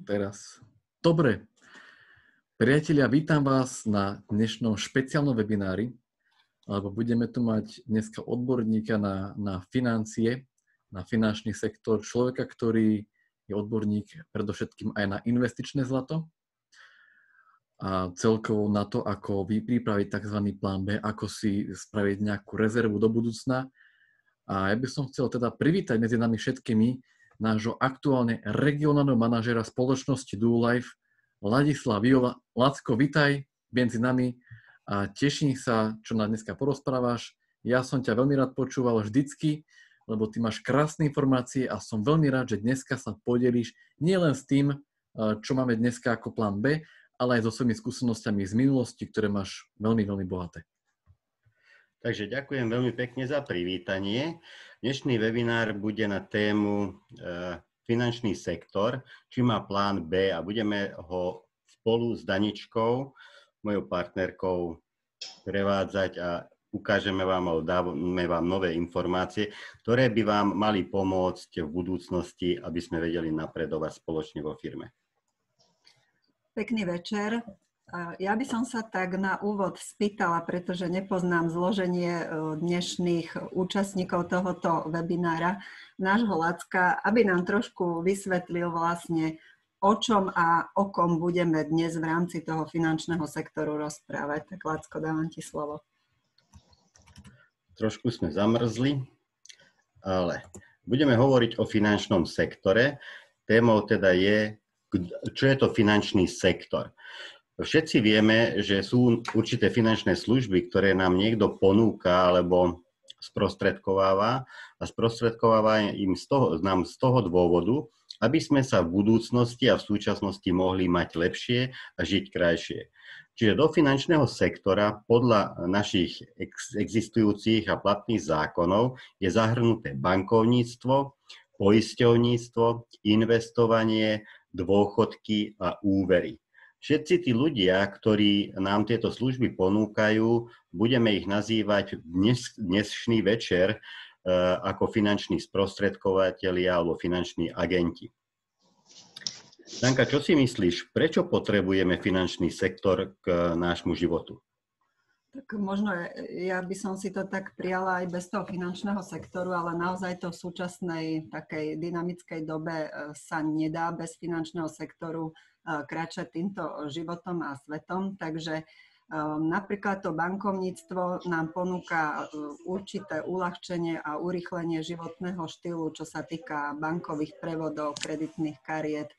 Teraz. Dobre. Priatelia, vítam vás na dnešnom špeciálnom webinári, lebo budeme tu mať dneska odborníka na financie, na finančný sektor, človeka, ktorý je odborník predovšetkým aj na investičné zlato a celkovo na to, ako pripraviť tzv. Plán B, ako si spraviť nejakú rezervu do budúcna. A ja by som chcel teda privítať medzi nami všetkými nášho aktuálne regionálneho manažera spoločnosti DoLife, Ladislav Viola. Lacko, vitaj medzi nami a teším sa, čo nám dneska porozprávaš. Ja som ťa veľmi rád počúval vždycky, lebo ty máš krásne informácie a som veľmi rád, že dneska sa podelíš nielen s tým, čo máme dneska ako plán B, ale aj so svojimi skúsenosťami z minulosti, ktoré máš veľmi, veľmi bohaté. Takže ďakujem veľmi pekne za privítanie. Dnešný webinár bude na tému finančný sektor, či má plán B, a budeme ho spolu s Daničkou, mojou partnerkou, prevádzať a ukážeme vám, alebo dáme vám nové informácie, ktoré by vám mali pomôcť v budúcnosti, aby sme vedeli napredovať spoločne vo firme. Pekný večer. Ja by som sa tak na úvod spýtala, pretože nepoznám zloženie dnešných účastníkov tohoto webinára, nášho Lacka, aby nám trošku vysvetlil vlastne, o čom a o kom budeme dnes v rámci toho finančného sektoru rozprávať. Tak Lacko, dávam ti slovo. Trošku sme zamrzli, ale budeme hovoriť o finančnom sektore. Témou teda je, čo je to finančný sektor. Všetci vieme, že sú určité finančné služby, ktoré nám niekto ponúka alebo sprostredkováva a sprostredkováva im nám z toho dôvodu, aby sme sa v budúcnosti a v súčasnosti mohli mať lepšie a žiť krajšie. Čiže do finančného sektora podľa našich existujúcich a platných zákonov je zahrnuté bankovníctvo, poisťovníctvo, investovanie, dôchodky a úvery. Všetci tí ľudia, ktorí nám tieto služby ponúkajú, budeme ich nazývať dnešný večer ako finanční sprostredkovatelia alebo finanční agenti. Danka, čo si myslíš, prečo potrebujeme finančný sektor k nášmu životu? Tak možno ja by som si to tak prijala aj bez toho finančného sektoru, ale naozaj to v súčasnej takej dynamickej dobe sa nedá bez finančného sektoru kráčať týmto životom a svetom. Takže napríklad to bankovníctvo nám ponúka určité uľahčenie a urýchlenie životného štýlu, čo sa týka bankových prevodov, kreditných kariet,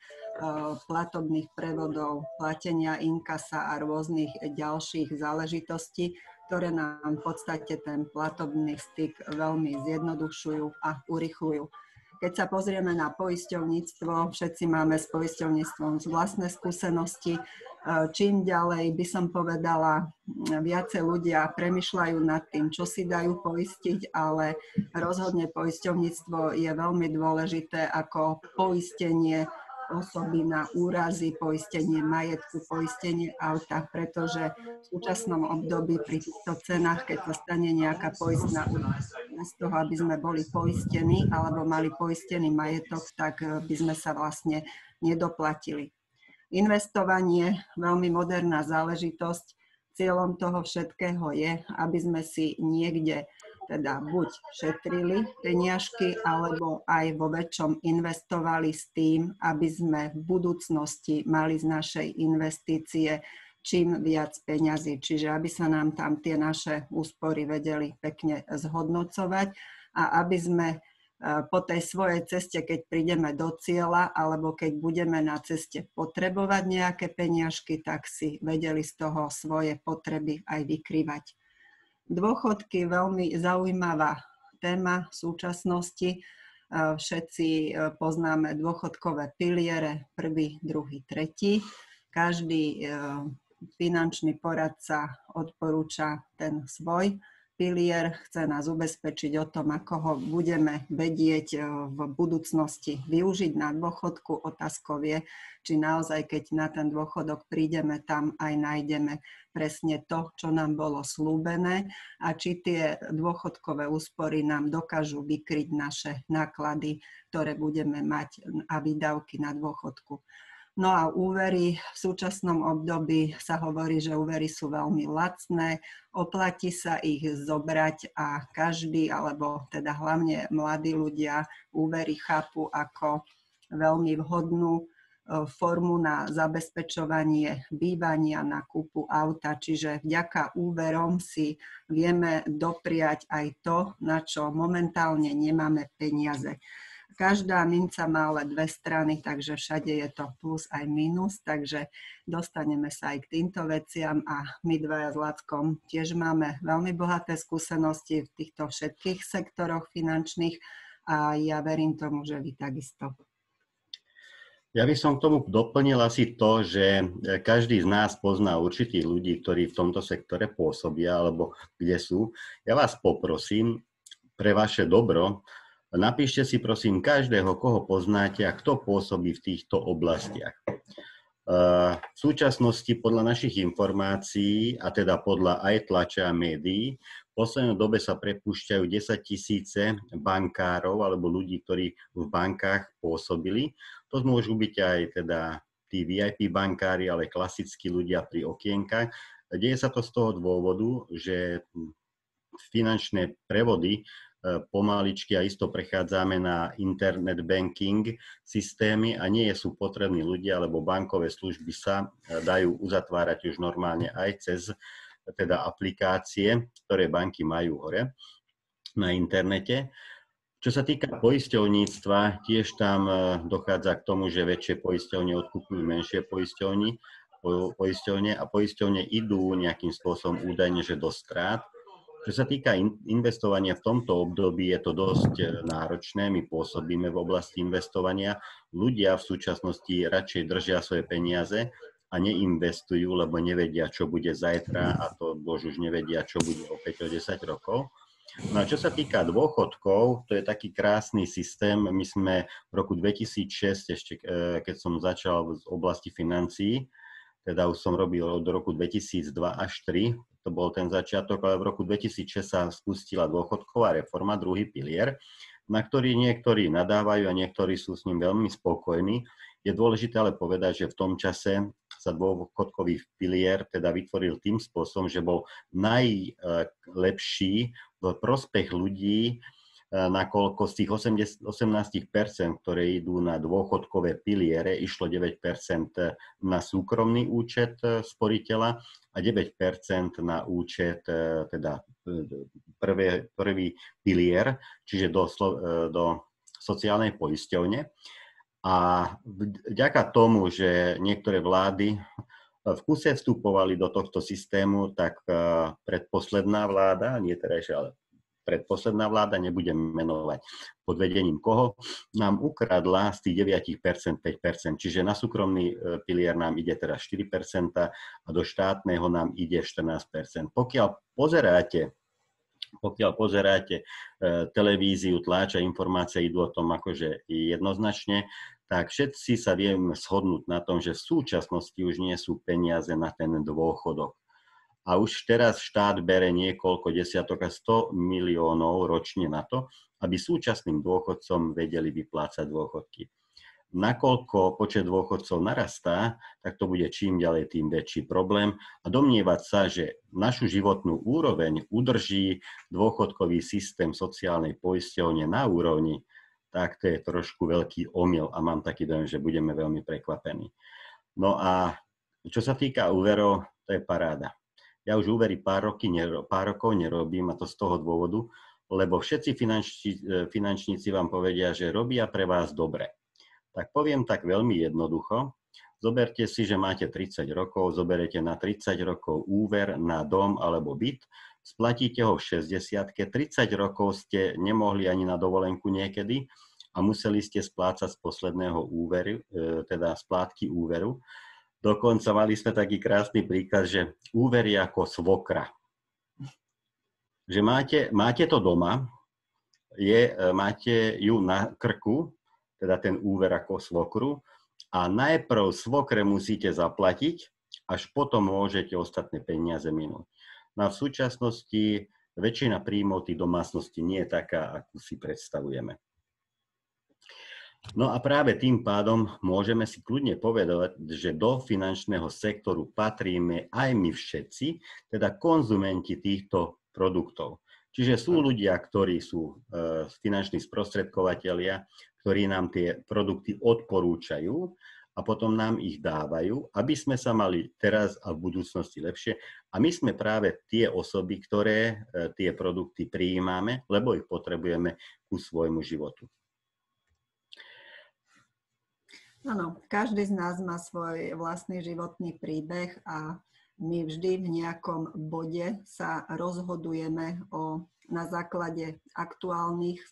platobných prevodov, platenia inkasa a rôznych ďalších záležitostí, ktoré nám v podstate ten platobný styk veľmi zjednodušujú a urýchľujú. Keď sa pozrieme na poisťovníctvo, všetci máme s poisťovníctvom vlastné skúsenosti. Čím ďalej by som povedala, viacej ľudia premýšľajú nad tým, čo si dajú poistiť, ale rozhodne poisťovníctvo je veľmi dôležité ako poistenie osoby na úrazy, poistenie majetku, poistenie auta, pretože v súčasnom období pri týchto cenách, keď sa stane nejaká poistná úraz, z toho, aby sme boli poistení alebo mali poistený majetok, tak by sme sa vlastne nedoplatili. Investovanie, veľmi moderná záležitosť. Cieľom toho všetkého je, aby sme si niekde teda buď šetrili peniažky, alebo aj vo väčšom investovali s tým, aby sme v budúcnosti mali z našej investície čím viac peňazí. Čiže aby sa nám tam tie naše úspory vedeli pekne zhodnocovať a aby sme po tej svojej ceste, keď prídeme do cieľa, alebo keď budeme na ceste potrebovať nejaké peniažky, tak si vedeli z toho svoje potreby aj vykrývať. Dôchodky, veľmi zaujímavá téma v súčasnosti. Všetci poznáme dôchodkové piliere, prvý, druhý, tretí. Každý finančný poradca odporúča ten svoj pilier chce nás ubezpečiť o tom, ako ho budeme vedieť v budúcnosti využiť na dôchodku. Otázkou je, či naozaj, keď na ten dôchodok prídeme, tam aj nájdeme presne to, čo nám bolo slúbené a či tie dôchodkové úspory nám dokážu vykryť naše náklady, ktoré budeme mať a výdavky na dôchodku. No a úvery v súčasnom období sa hovorí, že úvery sú veľmi lacné, oplatí sa ich zobrať a každý, alebo teda hlavne mladí ľudia, úvery chápu ako veľmi vhodnú formu na zabezpečovanie bývania, na kúpu auta, čiže vďaka úverom si vieme dopriať aj to, na čo momentálne nemáme peniaze. Každá minca má ale dve strany, takže všade je to plus aj minus, takže dostaneme sa aj k týmto veciam a my dvaja s Lackom tiež máme veľmi bohaté skúsenosti v týchto všetkých sektoroch finančných a ja verím tomu, že vy takisto. Ja by som k tomu doplnil asi to, že každý z nás pozná určitých ľudí, ktorí v tomto sektore pôsobia alebo kde sú. Ja vás poprosím pre vaše dobro, napíšte si prosím každého, koho poznáte a kto pôsobí v týchto oblastiach. V súčasnosti podľa našich informácií, a teda podľa aj tlače a médií, v poslednej dobe sa prepúšťajú 10 000 bankárov alebo ľudí, ktorí v bankách pôsobili. To môžu byť aj teda tí VIP bankári, ale klasickí ľudia pri okienkach. Deje sa to z toho dôvodu, že finančné prevody pomaličky a isto prechádzame na internet banking systémy a nie sú potrební ľudia, lebo bankové služby sa dajú uzatvárať už normálne aj cez teda aplikácie, ktoré banky majú hore na internete. Čo sa týka poisťovníctva, tiež tam dochádza k tomu, že väčšie poisťovne odkupujú menšie poisťovne a poisťovne idú nejakým spôsobom údajne, že do strát. Čo sa týka investovania v tomto období, je to dosť náročné. My pôsobíme v oblasti investovania. Ľudia v súčasnosti radšej držia svoje peniaze a neinvestujú, lebo nevedia, čo bude zajtra a to bož už nevedia, čo bude opäť o 10 rokov. No a čo sa týka dôchodkov, to je taký krásny systém. My sme v roku 2006, ešte keď som začal z oblasti financií, teda už som robil od roku 2002 až 2003, to bol ten začiatok, ale v roku 2006 sa spustila dôchodková reforma, druhý pilier, na ktorý niektorí nadávajú a niektorí sú s ním veľmi spokojní. Je dôležité ale povedať, že v tom čase sa dôchodkový pilier teda vytvoril tým spôsobom, že bol najlepší v prospech ľudí, nakoľko z tých 18%, ktoré idú na dôchodkové piliere, išlo 9% na súkromný účet sporiteľa a 9% na účet, teda prvý pilier, čiže do sociálnej poisťovne. A vďaka tomu, že niektoré vlády v kuse vstupovali do tohto systému, tak predposledná vláda, nie terajšia, ale predposledná vláda, nebudem menovať pod vedením koho, nám ukradla z tých 9% 5%. Čiže na súkromný pilier nám ide teraz 4% a do štátneho nám ide 14%. Pokiaľ pozeráte televíziu, tlač a informácie idú o tom akože jednoznačne, tak všetci sa vieme shodnúť na tom, že v súčasnosti už nie sú peniaze na ten dôchodok. A už teraz štát bere niekoľko desiatok a 100 miliónov ročne na to, aby súčasným dôchodcom vedeli vyplácať dôchodky. Nakoľko počet dôchodcov narastá, tak to bude čím ďalej tým väčší problém. A domnievať sa, že našu životnú úroveň udrží dôchodkový systém sociálnej poisťovne na úrovni, tak to je trošku veľký omyl a mám taký dojem, že budeme veľmi prekvapení. No a čo sa týka úverov, to je paráda. Ja už úvery pár rokov nerobím a to z toho dôvodu, lebo všetci finančníci vám povedia, že robia pre vás dobre. Tak poviem tak veľmi jednoducho. Zoberte si, že máte 30 rokov, zoberete na 30 rokov úver na dom alebo byt, splatíte ho v 60-ke, 30 rokov ste nemohli ani na dovolenku niekedy a museli ste splácať z posledného úveru, teda splátky úveru. Dokonca mali sme taký krásny príklad, že úver je ako svokra. že máte to doma, máte ju na krku, teda ten úver ako svokru, a najprv svokre musíte zaplatiť, až potom môžete ostatné peniaze minúť. No a v súčasnosti väčšina príjmov tých domácností nie je taká, akú si predstavujeme. No a práve tým pádom môžeme si kľudne povedať, že do finančného sektoru patríme aj my všetci, teda konzumenti týchto produktov. Čiže sú ľudia, ktorí sú finanční sprostredkovatelia, ktorí nám tie produkty odporúčajú a potom nám ich dávajú, aby sme sa mali teraz a v budúcnosti lepšie. A my sme práve tie osoby, ktoré tie produkty prijímame, lebo ich potrebujeme ku svojmu životu. Áno, každý z nás má svoj vlastný životný príbeh a my vždy v nejakom bode sa rozhodujeme na základe aktuálnych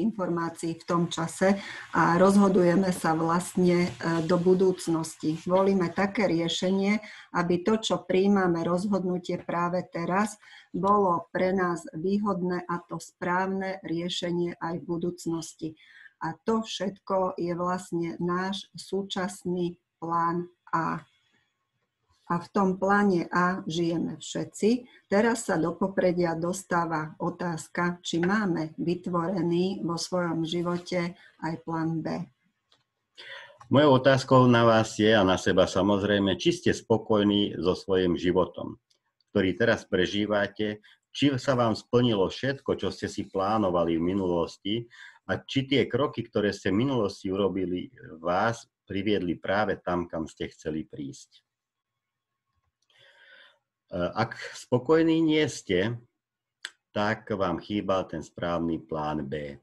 informácií v tom čase a rozhodujeme sa vlastne do budúcnosti. Volíme také riešenie, aby to, čo prijímame rozhodnutie práve teraz, bolo pre nás výhodné a to správne riešenie aj v budúcnosti. A to všetko je vlastne náš súčasný plán A. A v tom pláne A žijeme všetci. Teraz sa do popredia dostáva otázka, či máme vytvorený vo svojom živote aj plán B. Mojou otázkou na vás je a na seba samozrejme, či ste spokojní so svojím životom, ktorý teraz prežívate, či sa vám splnilo všetko, čo ste si plánovali v minulosti, a či tie kroky, ktoré ste v minulosti urobili, vás priviedli práve tam, kam ste chceli prísť. Ak spokojní nie ste, tak vám chýba ten správny plán B.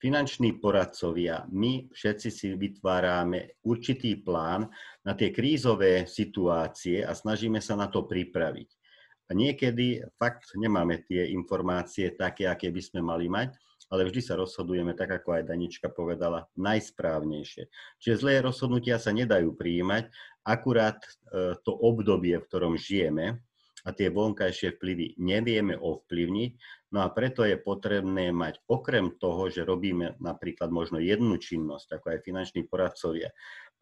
Finanční poradcovia, my všetci si vytvárame určitý plán na tie krízové situácie a snažíme sa na to pripraviť. A niekedy fakt nemáme tie informácie také, aké by sme mali mať, ale vždy sa rozhodujeme, tak ako aj Danička povedala, najsprávnejšie. Čiže zlé rozhodnutia sa nedajú prijímať, akurát to obdobie, v ktorom žijeme a tie vonkajšie vplyvy nevieme ovplyvniť, no a preto je potrebné mať okrem toho, že robíme napríklad možno jednu činnosť, ako aj finanční poradcovia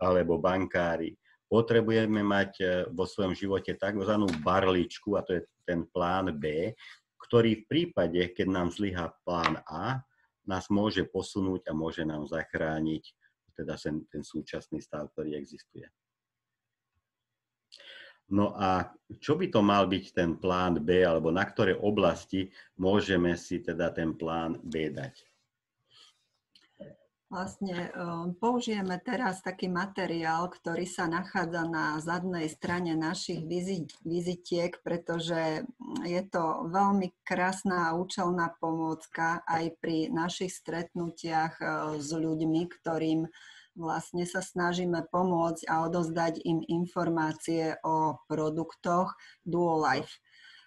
alebo bankári, potrebujeme mať vo svojom živote takzvanú barličku, a to je ten plán B, ktorý v prípade, keď nám zlyhá plán A, nás môže posunúť a môže nám zachrániť teda ten súčasný stav, ktorý existuje. No a čo by to mal byť ten plán B, alebo na ktoré oblasti môžeme si teda ten plán B dať? Vlastne použijeme teraz taký materiál, ktorý sa nachádza na zadnej strane našich vizitiek, pretože je to veľmi krásna a účelná pomôcka aj pri našich stretnutiach s ľuďmi, ktorým vlastne sa snažíme pomôcť a odozdať im informácie o produktoch Duolife.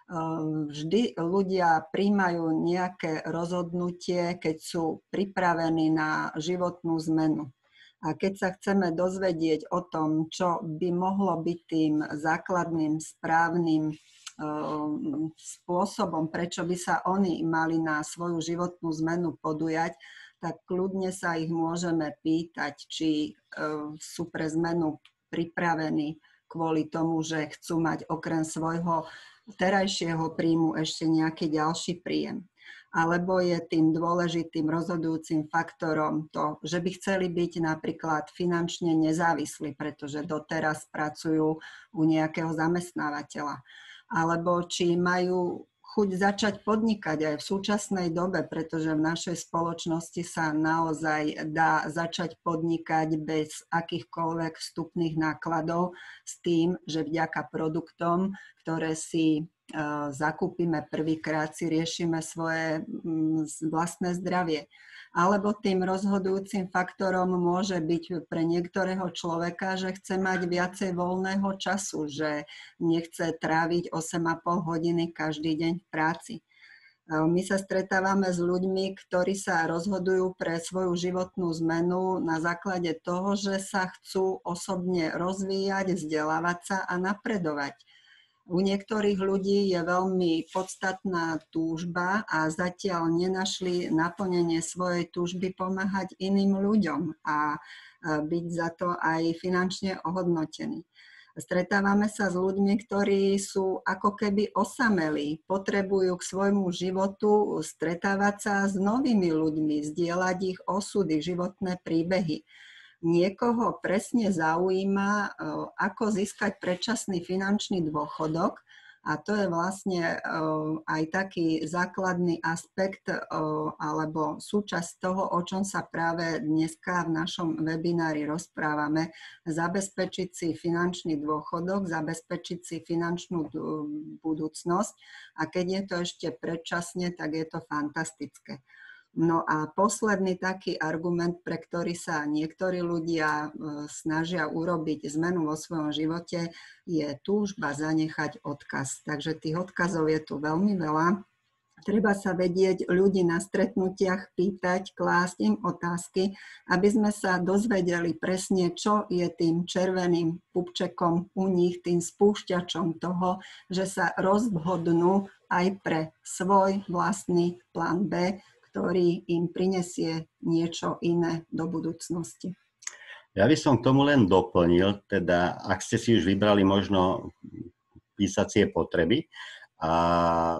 Vždy ľudia prijímajú nejaké rozhodnutie, keď sú pripravení na životnú zmenu. A keď sa chceme dozvedieť o tom, čo by mohlo byť tým základným správnym spôsobom, prečo by sa oni mali na svoju životnú zmenu podujať, tak kľudne sa ich môžeme pýtať, či sú pre zmenu pripravení kvôli tomu, že chcú mať okrem svojho terajšieho príjmu ešte nejaký ďalší príjem. Alebo je tým dôležitým rozhodujúcim faktorom to, že by chceli byť napríklad finančne nezávislí, pretože doteraz pracujú u nejakého zamestnávateľa. Alebo či majú chuť začať podnikať aj v súčasnej dobe, pretože v našej spoločnosti sa naozaj dá začať podnikať bez akýchkoľvek vstupných nákladov s tým, že vďaka produktom, ktoré si zakúpime prvýkrát, si riešime svoje vlastné zdravie. Alebo tým rozhodujúcim faktorom môže byť pre niektorého človeka, že chce mať viacej voľného času, že nechce tráviť 8,5 hodiny každý deň v práci. My sa stretávame s ľuďmi, ktorí sa rozhodujú pre svoju životnú zmenu na základe toho, že sa chcú osobne rozvíjať, vzdelávať sa a napredovať. U niektorých ľudí je veľmi podstatná túžba a zatiaľ nenašli naplnenie svojej túžby pomáhať iným ľuďom a byť za to aj finančne ohodnotení. Stretávame sa s ľuďmi, ktorí sú ako keby osamelí, potrebujú k svojmu životu stretávať sa s novými ľuďmi, zdieľať ich osudy, životné príbehy. Niekoho presne zaujíma, ako získať predčasný finančný dôchodok, a to je vlastne aj taký základný aspekt alebo súčasť toho, o čom sa práve dneska v našom webinári rozprávame. Zabezpečiť si finančný dôchodok, zabezpečiť si finančnú budúcnosť, a keď je to ešte predčasne, tak je to fantastické. No a posledný taký argument, pre ktorý sa niektorí ľudia snažia urobiť zmenu vo svojom živote, je túžba zanechať odkaz. Takže tých odkazov je tu veľmi veľa. Treba sa vedieť ľudí na stretnutiach pýtať, klásť im otázky, aby sme sa dozvedeli presne, čo je tým červeným pupčekom u nich, tým spúšťačom toho, že sa rozhodnú aj pre svoj vlastný plán B, ktorý im prinesie niečo iné do budúcnosti. Ja by som k tomu len doplnil, teda ak ste si už vybrali možno písacie potreby a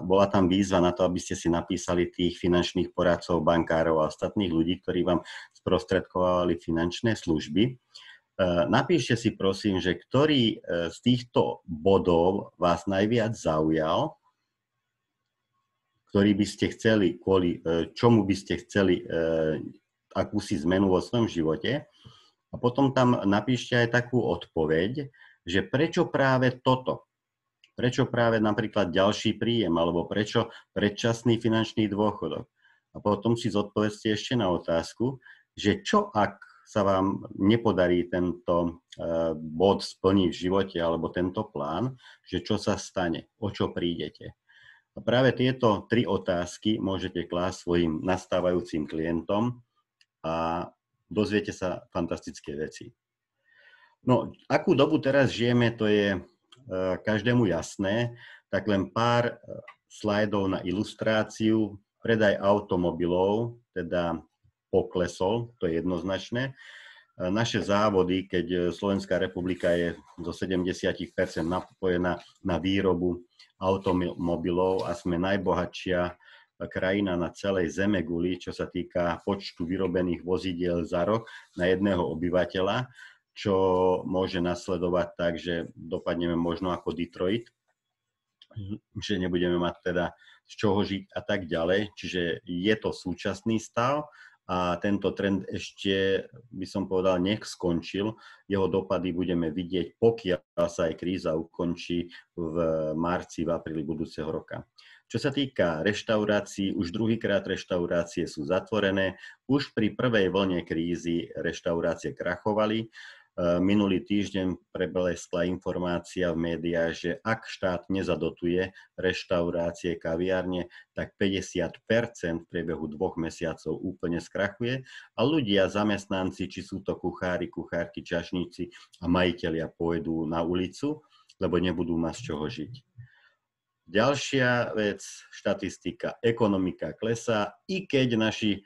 bola tam výzva na to, aby ste si napísali tých finančných poradcov, bankárov a ostatných ľudí, ktorí vám sprostredkovali finančné služby. Napíšte si prosím, že ktorý z týchto bodov vás najviac zaujal, ktorý by ste chceli, kvôli čomu by ste chceli akúsi zmenu vo svojom živote. A potom tam napíšte aj takú odpoveď, že prečo práve toto, prečo práve napríklad ďalší príjem, alebo prečo predčasný finančný dôchodok. A potom si zodpovedzte ešte na otázku, že čo ak sa vám nepodarí tento bod splniť v živote, alebo tento plán, že čo sa stane, o čo prídete. A práve tieto 3 otázky môžete klásť svojim nastávajúcim klientom a dozviete sa fantastické veci. No, akú dobu teraz žijeme, to je každému jasné, tak len pár slajdov na ilustráciu. Predaj automobilov, teda poklesol, to je jednoznačné. Naše závody, keď Slovenská republika je zo 70% napojená na výrobu automobilov a sme najbohatšia krajina na celej zemeguli, čo sa týka počtu vyrobených vozidiel za rok na jedného obyvateľa, čo môže nasledovať tak, že dopadneme možno ako Detroit, že nebudeme mať teda z čoho žiť a tak ďalej. Čiže je to súčasný stav a tento trend ešte, by som povedal, nech skončil. Jeho dopady budeme vidieť, pokiaľ sa aj kríza ukončí v marci, v apríli budúceho roka. Čo sa týka reštaurácií, už druhýkrát reštaurácie sú zatvorené. Už pri prvej vlne krízy reštaurácie krachovali. Minulý týždeň prebleskla informácia v médiách, že ak štát nezadotuje reštaurácie, kaviárne, tak 50% v priebehu 2 mesiacov úplne skrachuje a ľudia, zamestnanci, či sú to kuchári, kuchárky, čašníci a majitelia pôjdu na ulicu, lebo nebudú mať z čoho žiť. Ďalšia vec, štatistika, ekonomika klesá, i keď naši,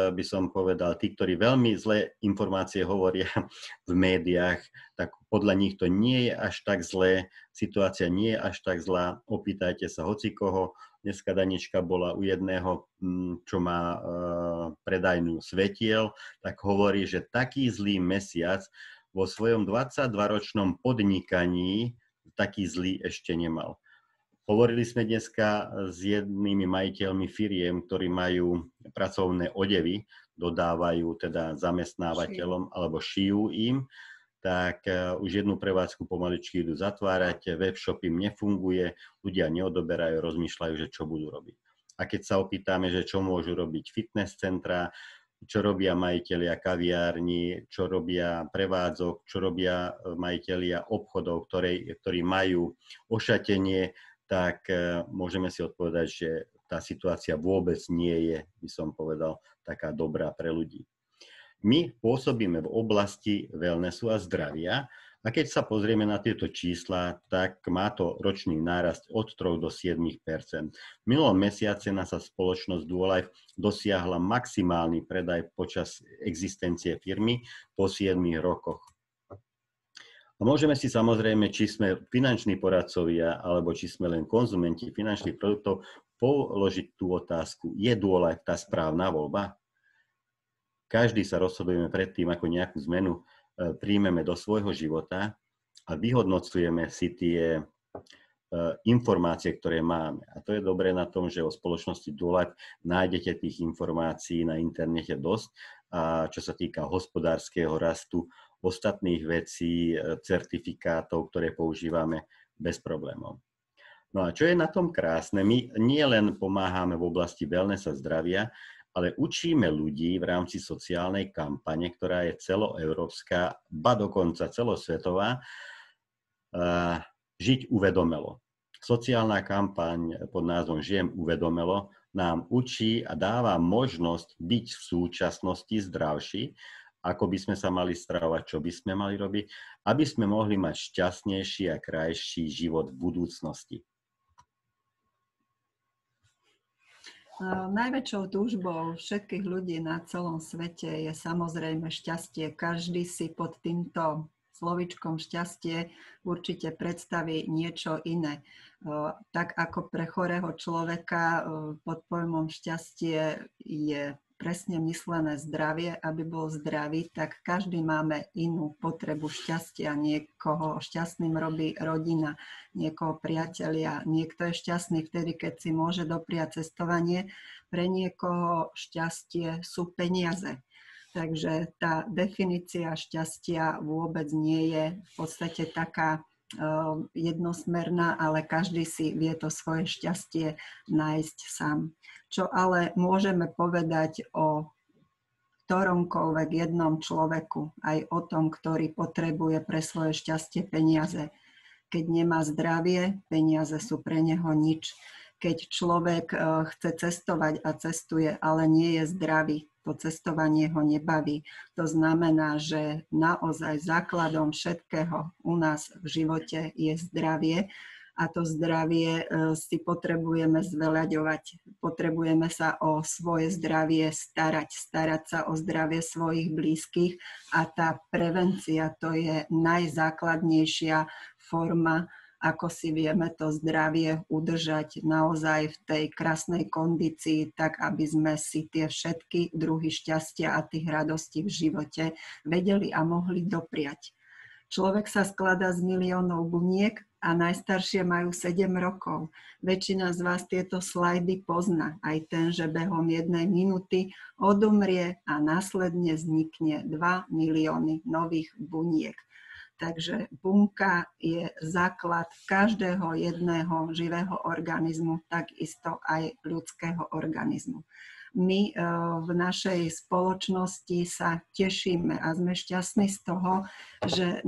by som povedal, tí, ktorí veľmi zlé informácie hovoria v médiách, tak podľa nich to nie je až tak zlé, situácia nie je až tak zlá, opýtajte sa hocikoho. Dneska Danička bola u jedného, čo má predajnú svetiel, tak hovorí, že taký zlý mesiac vo svojom 22-ročnom podnikaní taký zlý ešte nemal. Hovorili sme dneska s jednými majiteľmi firiem, ktorí majú pracovné odevy, dodávajú teda zamestnávateľom alebo šijú im, tak už jednu prevádzku pomaličky idú zatvárať, webshop im nefunguje, ľudia neodoberajú, rozmýšľajú, že čo budú robiť. A keď sa opýtame, že čo môžu robiť fitness centra, čo robia majitelia kaviárni, čo robia prevádzok, čo robia majitelia obchodov, ktorí majú ošatenie, tak môžeme si odpovedať, že tá situácia vôbec nie je, by som povedal, taká dobrá pre ľudí. My pôsobíme v oblasti wellnessu a zdravia A keď sa pozrieme na tieto čísla, tak má to ročný nárast od 3 do 7 %. V minulom mesiace naša spoločnosť Duolife dosiahla maximálny predaj počas existencie firmy po 7 rokoch. A môžeme si samozrejme, či sme finanční poradcovia, alebo či sme len konzumenti finančných produktov, položiť tú otázku, je Duolife tá správna voľba? Každý sa rozhodujeme predtým, ako nejakú zmenu príjmeme do svojho života a vyhodnocujeme si tie informácie, ktoré máme. A to je dobré na tom, že o spoločnosti Duolife nájdete tých informácií na internete dosť. A čo sa týka hospodárskeho rastu, ostatných vecí, certifikátov, ktoré používame bez problémov. No a čo je na tom krásne, my nielen pomáhame v oblasti wellness a zdravia, ale učíme ľudí v rámci sociálnej kampane, ktorá je celoeurópska, ba dokonca celosvetová, žiť uvedomelo. Sociálna kampaň pod názvom Žijem uvedomelo nám učí a dáva možnosť byť v súčasnosti zdravší, ako by sme sa mali stravovať, čo by sme mali robiť, aby sme mohli mať šťastnejší a krajší život v budúcnosti. Najväčšou túžbou všetkých ľudí na celom svete je samozrejme šťastie. Každý si pod týmto slovičkom šťastie určite predstaví niečo iné. Tak ako pre chorého človeka pod pojmom šťastie je presne myslené zdravie, aby bol zdravý, tak každý máme inú potrebu šťastia. Niekoho šťastným robí rodina, niekoho priatelia, niekto je šťastný vtedy, keď si môže dopriať cestovanie, pre niekoho šťastie sú peniaze. Takže tá definícia šťastia vôbec nie je v podstate taká jednosmerná, ale každý si vie to svoje šťastie nájsť sám. Čo ale môžeme povedať o ktoromkoľvek jednom človeku, aj o tom, ktorý potrebuje pre svoje šťastie peniaze. Keď nemá zdravie, peniaze sú pre neho nič. Keď človek chce cestovať a cestuje, ale nie je zdravý, to cestovanie ho nebaví. To znamená, že naozaj základom všetkého u nás v živote je zdravie a to zdravie si potrebujeme zveľaďovať. Potrebujeme sa o svoje zdravie starať sa o zdravie svojich blízkych a tá prevencia to je najzákladnejšia forma, ako si vieme to zdravie udržať naozaj v tej krásnej kondícii, tak aby sme si tie všetky druhy šťastia a tých radostí v živote vedeli a mohli dopriať. Človek sa skladá z miliónov buniek a najstaršie majú 7 rokov. Väčšina z vás tieto slajdy pozná. Aj ten, že behom 1 minúty odumrie a následne vznikne 2 milióny nových buniek. Takže bunka je základ každého jedného živého organizmu, takisto aj ľudského organizmu. My v našej spoločnosti sa tešíme a sme šťastní z toho, že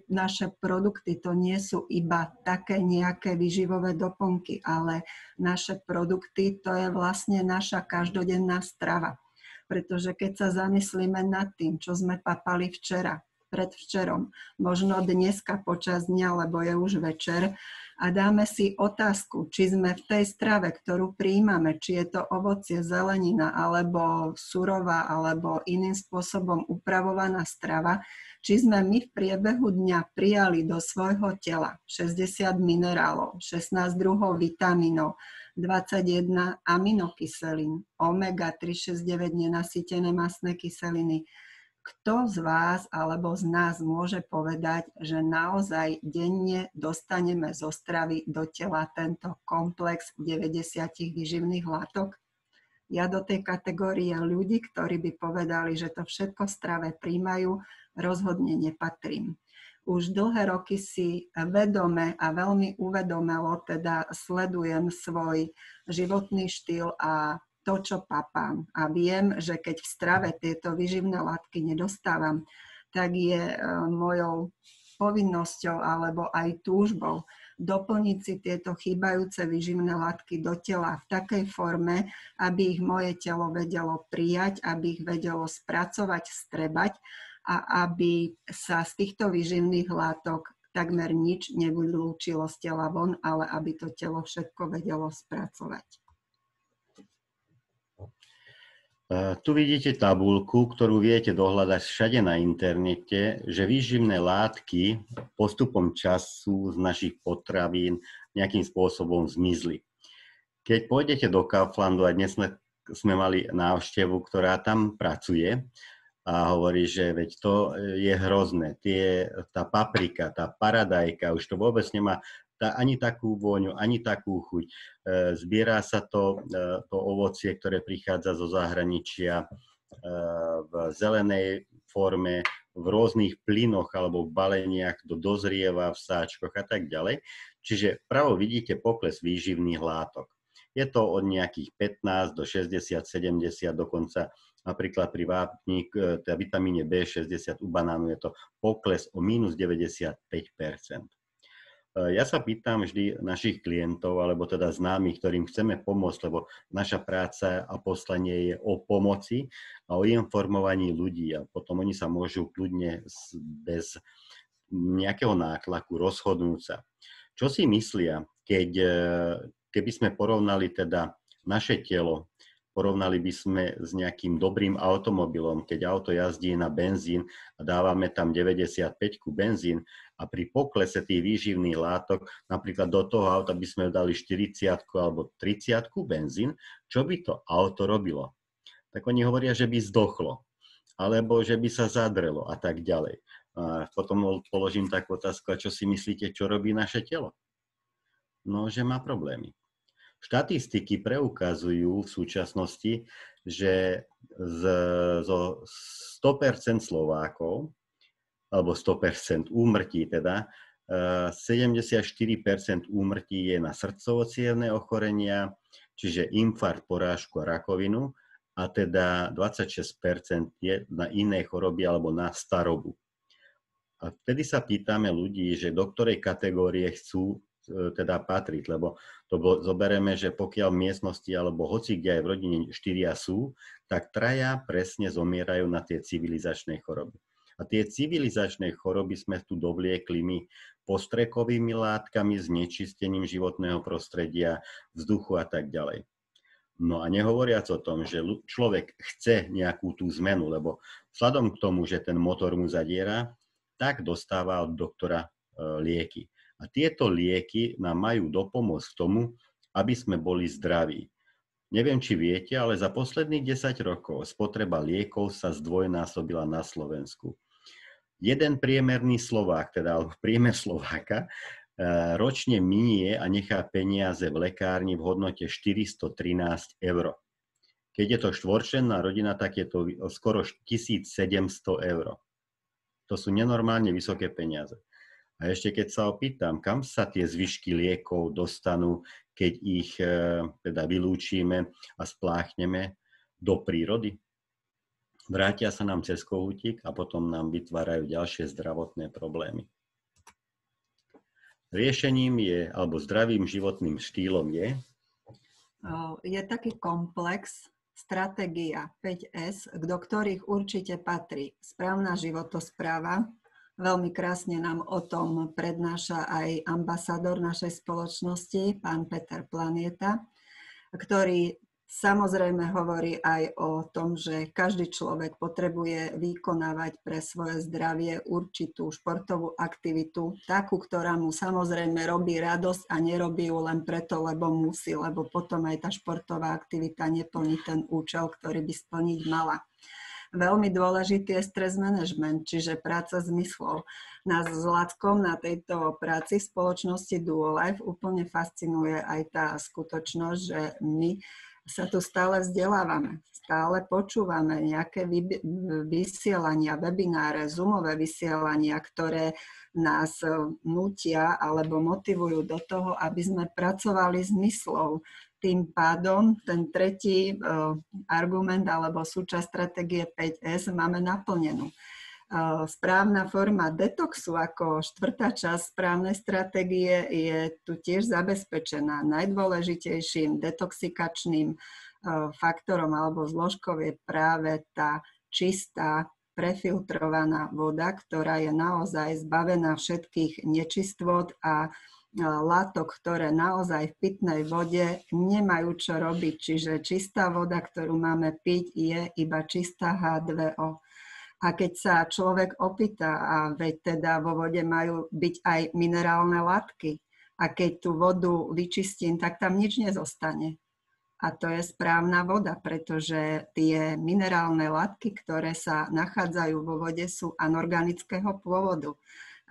naše produkty to nie sú iba také nejaké výživové doplnky, ale naše produkty to je vlastne naša každodenná strava. Pretože keď sa zamyslíme nad tým, čo sme papali včera, predvčerom, možno dneska počas dňa, lebo je už večer a dáme si otázku, či sme v tej strave, ktorú prijímame, či je to ovocie, zelenina, alebo surová, alebo iným spôsobom upravovaná strava, či sme my v priebehu dňa prijali do svojho tela 60 minerálov, 16 druhov vitamínov, 21 aminokyselín, omega-3, 6, 9 nenasýtené mastné kyseliny. Kto z vás alebo z nás môže povedať, že naozaj denne dostaneme zo stravy do tela tento komplex 90 výživných látok? Ja do tej kategórie ľudí, ktorí by povedali, že to všetko v strave príjmajú, rozhodne nepatrím. Už dlhé roky si vedome a veľmi uvedomelo teda sledujem svoj životný štýl a to, čo papám. A viem, že keď v strave tieto výživné látky nedostávam, tak je mojou povinnosťou alebo aj túžbou doplniť si tieto chýbajúce výživné látky do tela v takej forme, aby ich moje telo vedelo prijať, aby ich vedelo spracovať, strebať a aby sa z týchto výživných látok takmer nič nevylúčilo z tela von, ale aby to telo všetko vedelo spracovať. Tu vidíte tabuľku, ktorú viete dohľadať všade na internete, že výživné látky postupom času z našich potravín nejakým spôsobom zmizli. Keď pôjdete do Kauflandu, a dnes sme mali návštevu, ktorá tam pracuje a hovorí, že veď to je hrozné. Tá paprika, tá paradajka, už to vôbec nemá ani takú vôňu, ani takú chuť. Zbiera sa to ovocie, ktoré prichádza zo zahraničia v zelenej forme, v rôznych plynoch alebo v baleniach, dozrieva v sáčkoch a tak ďalej. Čiže pravo vidíte pokles výživných látok. Je to od nejakých 15 do 60, 70, dokonca napríklad pri vitamíne B60 u banánu je to pokles o minus 95%. Ja sa pýtam vždy našich klientov, alebo teda známych, ktorým chceme pomôcť, lebo naša práca a poslanie je o pomoci a o informovaní ľudí a potom oni sa môžu kľudne bez nejakého nátlaku rozhodnúť sa. Čo si myslia, keby sme porovnali teda naše telo, porovnali by sme s nejakým dobrým automobilom, keď auto jazdí na benzín a dávame tam 95 benzín a pri poklese tých výživných látok, napríklad do toho auta by sme dali 40 alebo 30 benzín, čo by to auto robilo? Tak oni hovoria, že by zdochlo, alebo že by sa zadrelo a tak ďalej. A potom položím takú otázku, a čo si myslíte, čo robí naše telo? No, že má problémy. Štatistiky preukazujú v súčasnosti, že zo 100% Slovákov, alebo 100% úmrtí teda, 74% úmrtí je na srdcovo-cievne ochorenia, čiže infarkt, porážku a rakovinu, a teda 26% je na iné choroby alebo na starobu. A vtedy sa pýtame ľudí, že do ktorej kategórie chcú teda patriť, lebo to zoberieme, že pokiaľ v miestnosti alebo hoci kde aj v rodine 4 sú, tak 3 presne zomierajú na tie civilizačné choroby. A tie civilizačné choroby sme tu dovliekli my postrekovými látkami, znečistením životného prostredia, vzduchu a tak ďalej. No a nehovoriac o tom, že človek chce nejakú tú zmenu, lebo vzhľadom k tomu, že ten motor mu zadiera, tak dostáva od doktora lieky. A tieto lieky nám majú dopomôcť k tomu, aby sme boli zdraví. Neviem, či viete, ale za posledných 10 rokov spotreba liekov sa zdvojnásobila na Slovensku. Jeden priemerný Slovák, teda priemer Slováka, ročne minie a nechá peniaze v lekárni v hodnote 413 €. Keď je to štvorčlenná rodina, tak je to skoro 1700 €. To sú nenormálne vysoké peniaze. A ešte keď sa opýtam, kam sa tie zvyšky liekov dostanú, keď ich teda vylúčime a spláchneme do prírody? Vrátia sa nám cez kohútik a potom nám vytvárajú ďalšie zdravotné problémy. Riešením je, alebo zdravým životným štýlom je? Je taký komplex, stratégia 5S, do ktorých určite patrí správna životospráva. Veľmi krásne nám o tom prednáša aj ambasador našej spoločnosti, pán Peter Planieta, ktorý samozrejme hovorí aj o tom, že každý človek potrebuje vykonávať pre svoje zdravie určitú športovú aktivitu, takú, ktorá mu samozrejme robí radosť a nerobí ju len preto, lebo musí, lebo potom aj tá športová aktivita neplní ten účel, ktorý by splniť mala. Veľmi dôležitý je stres management, čiže práca zmyslov. Nás s Latkom na tejto práci v spoločnosti Duolife úplne fascinuje aj tá skutočnosť, že my sa tu stále vzdelávame, stále počúvame nejaké vysielania, webináre, zoomové vysielania, ktoré nás nútia alebo motivujú do toho, aby sme pracovali zmyslov. Tým pádom ten tretí argument alebo súčasť stratégie 5S máme naplnenú. Správna forma detoxu ako štvrtá časť správnej stratégie je tu tiež zabezpečená. Najdôležitejším detoxikačným faktorom alebo zložkou je práve tá čistá, prefiltrovaná voda, ktorá je naozaj zbavená všetkých nečistôt a látok, ktoré naozaj v pitnej vode nemajú čo robiť. Čiže čistá voda, ktorú máme piť, je iba čistá H2O. A keď sa človek opýta, a veď teda vo vode majú byť aj minerálne látky, a keď tú vodu vyčistím, tak tam nič nezostane. A to je správna voda, pretože tie minerálne látky, ktoré sa nachádzajú vo vode, sú anorganického pôvodu.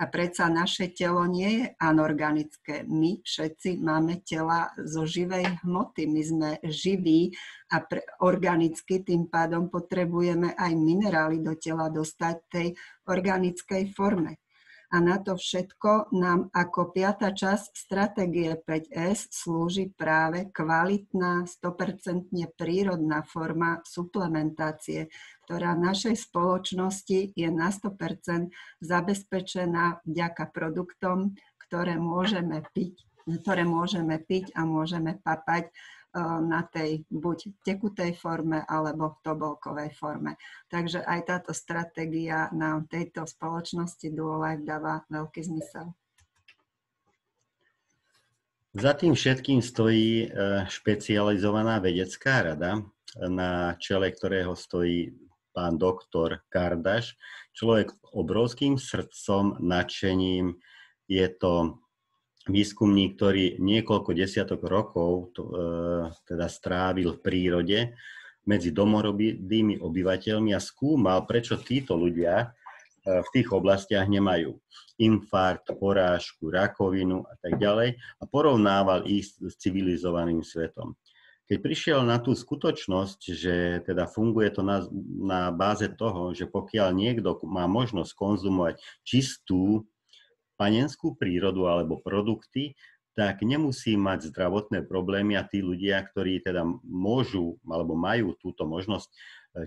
A predsa naše telo nie je anorganické. My všetci máme tela zo živej hmoty. My sme živí a organicky, tým pádom potrebujeme aj minerály do tela dostať v tej organickej forme. A na to všetko nám ako 5. časť stratégie 5S slúži práve kvalitná, 100% prírodná forma suplementácie, ktorá v našej spoločnosti je na 100% zabezpečená vďaka produktom, ktoré môžeme piť a môžeme papať na tej buď tekutej forme alebo v tobolkovej forme. Takže aj táto stratégia nám tejto spoločnosti Duolife dáva veľký zmysel. Za tým všetkým stojí špecializovaná vedecká rada, na čele ktorého stojí pán doktor Kardaš. Človek s obrovským srdcom, nadšením. Je to výskumník, ktorý niekoľko desiatok rokov teda strávil v prírode medzi domorodými obyvateľmi a skúmal, prečo títo ľudia v tých oblastiach nemajú infarkt, porážku, rakovinu a tak ďalej a porovnával ich s civilizovaným svetom. Keď prišiel na tú skutočnosť, že teda funguje to na báze toho, že pokiaľ niekto má možnosť konzumovať čistú panenskú prírodu alebo produkty, tak nemusí mať zdravotné problémy a tí ľudia, ktorí teda môžu alebo majú túto možnosť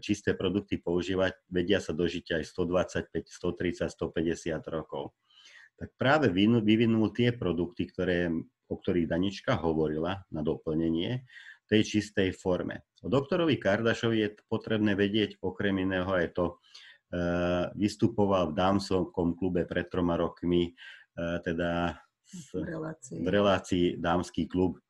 čisté produkty používať, vedia sa dožiť aj 125, 130, 150 rokov. Tak práve vyvinul tie produkty, o ktorých Danička hovorila na doplnenie tej čistej forme. O doktorovi Kardašovi je potrebné vedieť okrem iného aj to, vystupoval v dámskom klube pred 3 rokmi, teda v relácii Dámsky klub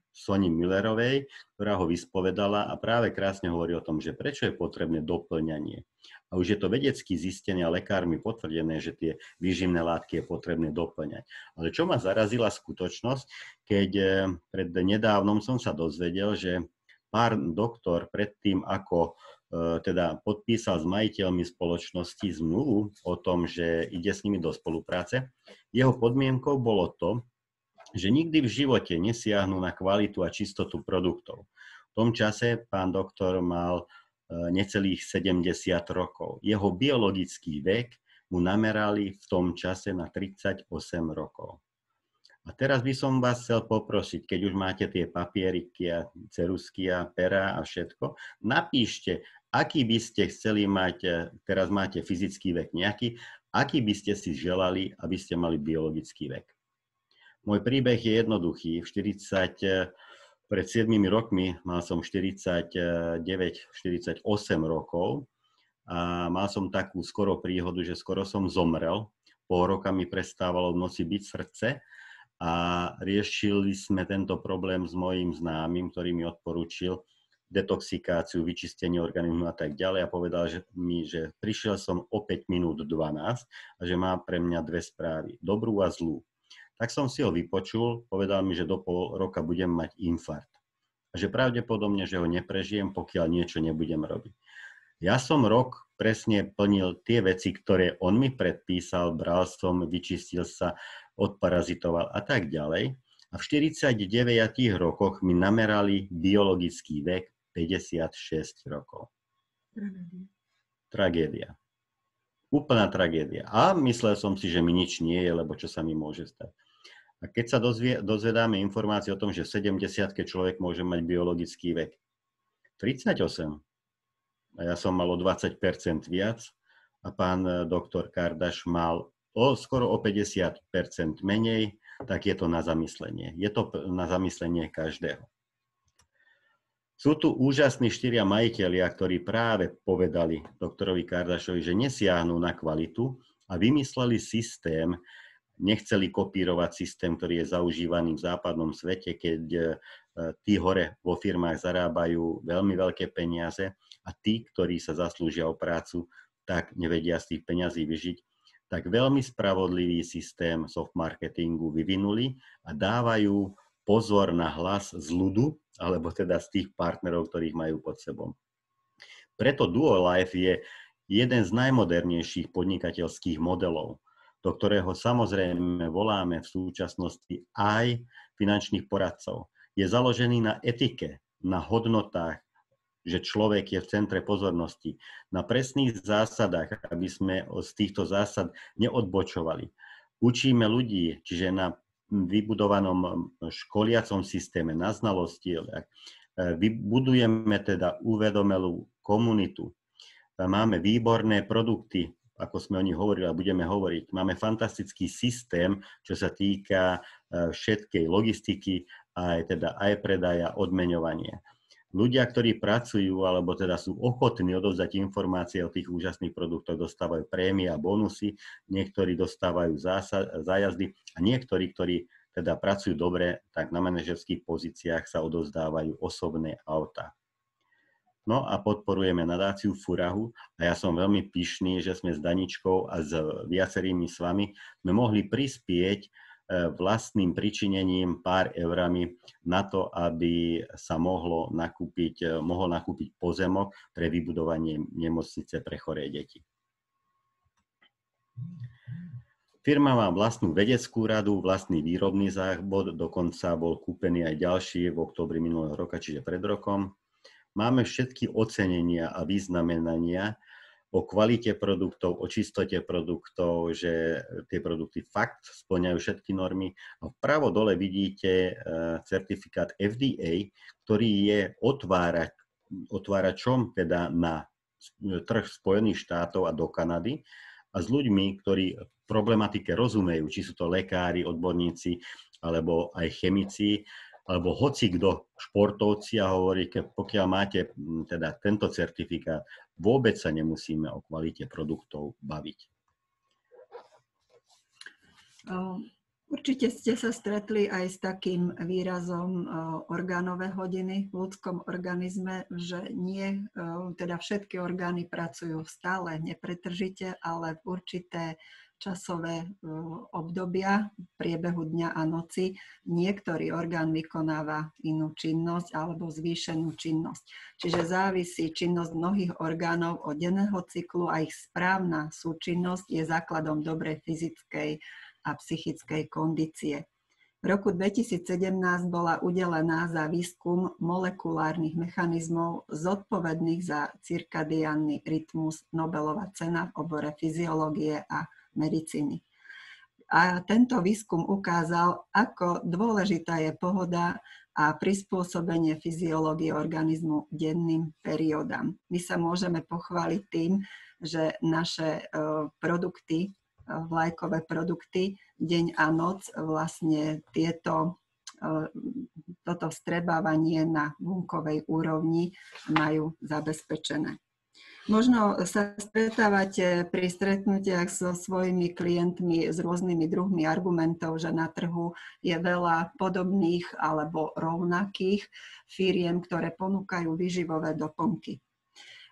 Soni Millerovej, ktorá ho vyspovedala a práve krásne hovorí o tom, že prečo je potrebné doplňanie. A už je to vedecky zistené a lekármi potvrdené, že tie výživné látky je potrebné doplňať. Ale čo ma zarazila skutočnosť, keď pred nedávnom som sa dozvedel, že pán doktor predtým, ako teda podpísal s majiteľmi spoločnosti zmluvu o tom, že ide s nimi do spolupráce. Jeho podmienkou bolo to, že nikdy v živote nesiahnu na kvalitu a čistotu produktov. V tom čase pán doktor mal necelých 70 rokov. Jeho biologický vek mu namerali v tom čase na 38 rokov. A teraz by som vás chcel poprosiť, keď už máte tie papieriky a ceruzky a pera a všetko, napíšte, aký by ste chceli mať, teraz máte fyzický vek nejaký, aký by ste si želali, aby ste mali biologický vek. Môj príbeh je jednoduchý. Pred 7 rokmi mal som 48 rokov a mal som takú skoro príhodu, že skoro som zomrel. Pol roka mi prestávalo v noci byť srdce a riešili sme tento problém s mojím známym, ktorý mi odporúčil detoxikáciu, vyčistenie organizmu a tak ďalej a povedal mi, že prišiel som o 5 minút 12 a že má pre mňa 2 správy, dobrú a zlú. Tak som si ho vypočul, povedal mi, že do pol roka budem mať infarkt a že pravdepodobne, že ho neprežijem, pokiaľ niečo nebudem robiť. Ja som rok presne plnil tie veci, ktoré on mi predpísal, bral som, vyčistil sa, odparazitoval a tak ďalej. A v 49 rokoch mi namerali biologický vek 56 rokov. Tragédia. Úplná tragédia. A myslel som si, že mi nič nie je, lebo čo sa mi môže stať. A keď sa dozvedáme informácie o tom, že v 70-ke človek môže mať biologický vek 38, a ja som mal o 20% viac, a pán doktor Kardaš mal skoro o 50% menej, tak je to na zamyslenie. Je to na zamyslenie každého. Sú tu úžasní 4 majitelia, ktorí práve povedali doktorovi Kardašovi, že nesiahnu na kvalitu a vymysleli systém, nechceli kopírovať systém, ktorý je zaužívaný v západnom svete, keď tí hore vo firmách zarábajú veľmi veľké peniaze a tí, ktorí sa zaslúžia o prácu, tak nevedia z tých peňazí vyžiť. Tak veľmi spravodlivý systém soft marketingu vyvinuli a dávajú pozor na hlas z ľudu, alebo teda z tých partnerov, ktorých majú pod sebou. Preto Duolife je jeden z najmodernejších podnikateľských modelov, do ktorého samozrejme voláme v súčasnosti aj finančných poradcov. Je založený na etike, na hodnotách, že človek je v centre pozornosti, na presných zásadách, aby sme z týchto zásad neodbočovali. Učíme ľudí, čiže na vybudovanom školiacom systéme, na znalosti, vybudujeme teda uvedomelú komunitu. Máme výborné produkty, ako sme o nich hovorili a budeme hovoriť. Máme fantastický systém, čo sa týka všetkej logistiky, aj predaja, odmeňovania. Ľudia, ktorí pracujú, alebo teda sú ochotní odovzdať informácie o tých úžasných produktoch, dostávajú prémie a bonusy, niektorí dostávajú zájazdy a niektorí, ktorí teda pracujú dobre, tak na manažerských pozíciách sa odovzdávajú osobné autá. No a podporujeme nadáciu Furahu a ja som veľmi pyšný, že sme s Daničkou a s viacerými s vami sme mohli prispieť vlastným pričinením pár eurami na to, aby sa mohol nakúpiť pozemok pre vybudovanie nemocnice pre choré deti. Firma má vlastnú vedeckú radu, vlastný výrobný záchod, dokonca bol kúpený aj ďalší v októbri minulého roka, čiže pred rokom. Máme všetky ocenenia a vyznamenania o kvalite produktov, o čistote produktov, že tie produkty fakt spĺňajú všetky normy. A vpravo dole vidíte certifikát FDA, ktorý je otváračom teda na trh Spojených štátov a do Kanady a s ľuďmi, ktorí problematike rozumejú, či sú to lekári, odborníci, alebo aj chemici, alebo hoci kto, športovci, a hovorí, že pokiaľ máte teda tento certifikát, vôbec sa nemusíme o kvalite produktov baviť. Určite ste sa stretli aj s takým výrazom orgánové hodiny v ľudskom organizme, že nie, teda všetky orgány pracujú stále nepretržite, ale v určité časové obdobia v priebehu dňa a noci niektorý orgán vykonáva inú činnosť alebo zvýšenú činnosť. Čiže závisí činnosť mnohých orgánov od denného cyklu a ich správna súčinnosť je základom dobrej fyzickej a psychickej kondície. V roku 2017 bola udelená za výskum molekulárnych mechanizmov zodpovedných za cirkadiánny rytmus Nobelová cena v obore fyziológie a medicíny. A tento výskum ukázal, ako dôležitá je pohoda a prispôsobenie fyziológie organizmu denným periódam. My sa môžeme pochváliť tým, že naše produkty, vlajkové produkty, deň a noc, vlastne toto vstrebávanie na bunkovej úrovni majú zabezpečené. Možno sa stretávate pri stretnutiach so svojimi klientmi s rôznymi druhmi argumentov, že na trhu je veľa podobných alebo rovnakých firiem, ktoré ponúkajú výživové doplnky.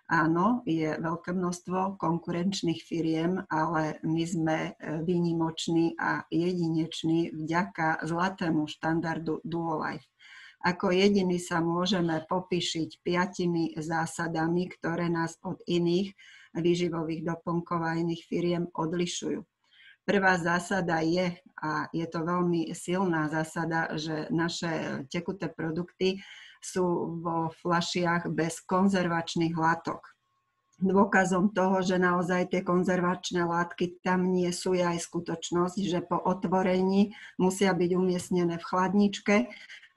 Áno, je veľké množstvo konkurenčných firiem, ale my sme výnimoční a jedineční vďaka zlatému štandardu Duolife. Ako jediní sa môžeme popíšiť 5 zásadami, ktoré nás od iných výživových doplnkov a iných firiem odlišujú. Prvá zásada je, a je to veľmi silná zásada, že naše tekuté produkty sú vo fľašiach bez konzervačných látok. Dôkazom toho, že naozaj tie konzervačné látky tam nie sú, je aj skutočnosť, že po otvorení musia byť umiestnené v chladničke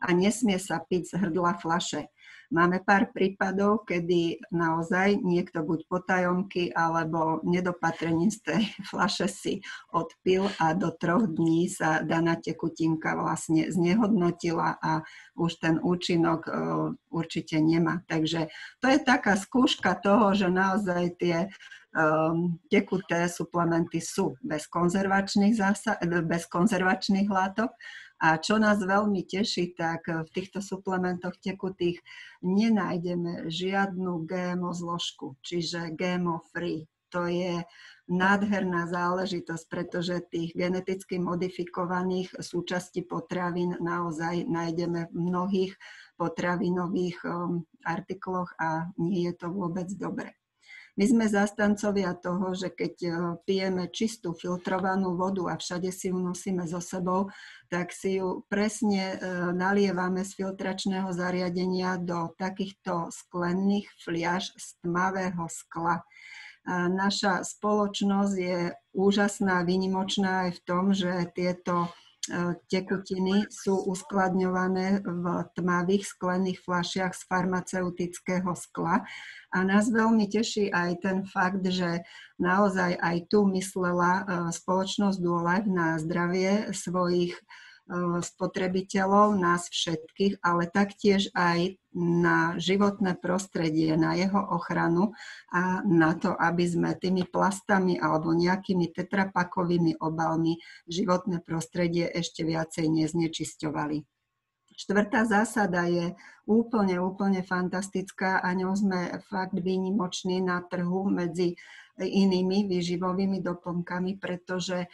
a nesmie sa piť z hrdla fľaše. Máme pár prípadov, kedy naozaj niekto buď potajomky alebo nedopatrením z tej fľaše si odpil a do 3 dní sa daná tekutinka vlastne znehodnotila a už ten účinok určite nemá. Takže to je taká skúška toho, že naozaj tie tekuté suplementy sú bez konzervačných látok. A čo nás veľmi teší, tak v týchto suplementoch tekutých nenájdeme žiadnu GMO zložku, čiže GMO free. To je nádherná záležitosť, pretože tých geneticky modifikovaných súčastí potravín naozaj nájdeme v mnohých potravinových artikloch a nie je to vôbec dobré. My sme zastancovia toho, že keď pijeme čistú filtrovanú vodu a všade si ju nosíme so sebou, tak si ju presne nalievame z filtračného zariadenia do takýchto sklených fliaž z tmavého skla. Naša spoločnosť je úžasná, výnimočná aj v tom, že tieto tekutiny sú uskladňované v tmavých sklených fľašiach z farmaceutického skla. A nás veľmi teší aj ten fakt, že naozaj aj tu myslela spoločnosť Duolife na zdravie svojich spotrebiteľov, nás všetkých, ale taktiež aj na životné prostredie, na jeho ochranu a na to, aby sme tými plastami alebo nejakými tetrapakovými obalmi životné prostredie ešte viacej neznečisťovali. Štvrtá zásada je úplne fantastická a ňou sme fakt výnimoční na trhu medzi inými výživovými doplnkami, pretože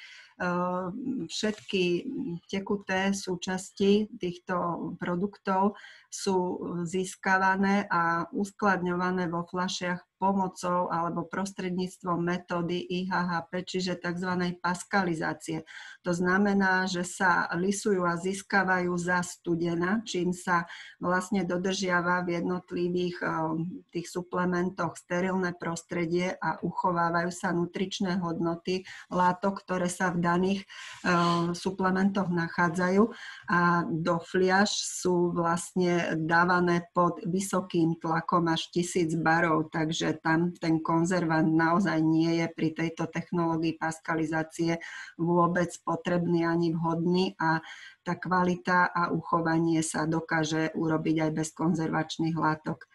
všetky tekuté súčasti týchto produktov sú získavané a uskladňované vo fľašiach pomocou alebo prostredníctvom metódy IHHP, čiže tzv. Paskalizácie. To znamená, že sa lisujú a získavajú za studena, čím sa vlastne dodržiava v jednotlivých tých suplementoch sterilné prostredie a uchovávajú sa nutričné hodnoty látok, ktoré sa v daných suplementoch nachádzajú a do fliaž sú vlastne dávané pod vysokým tlakom až 1000 barov, takže tam ten konzervant naozaj nie je pri tejto technológii paskalizácie vôbec potrebný ani vhodný a tá kvalita a uchovanie sa dokáže urobiť aj bez konzervačných látok.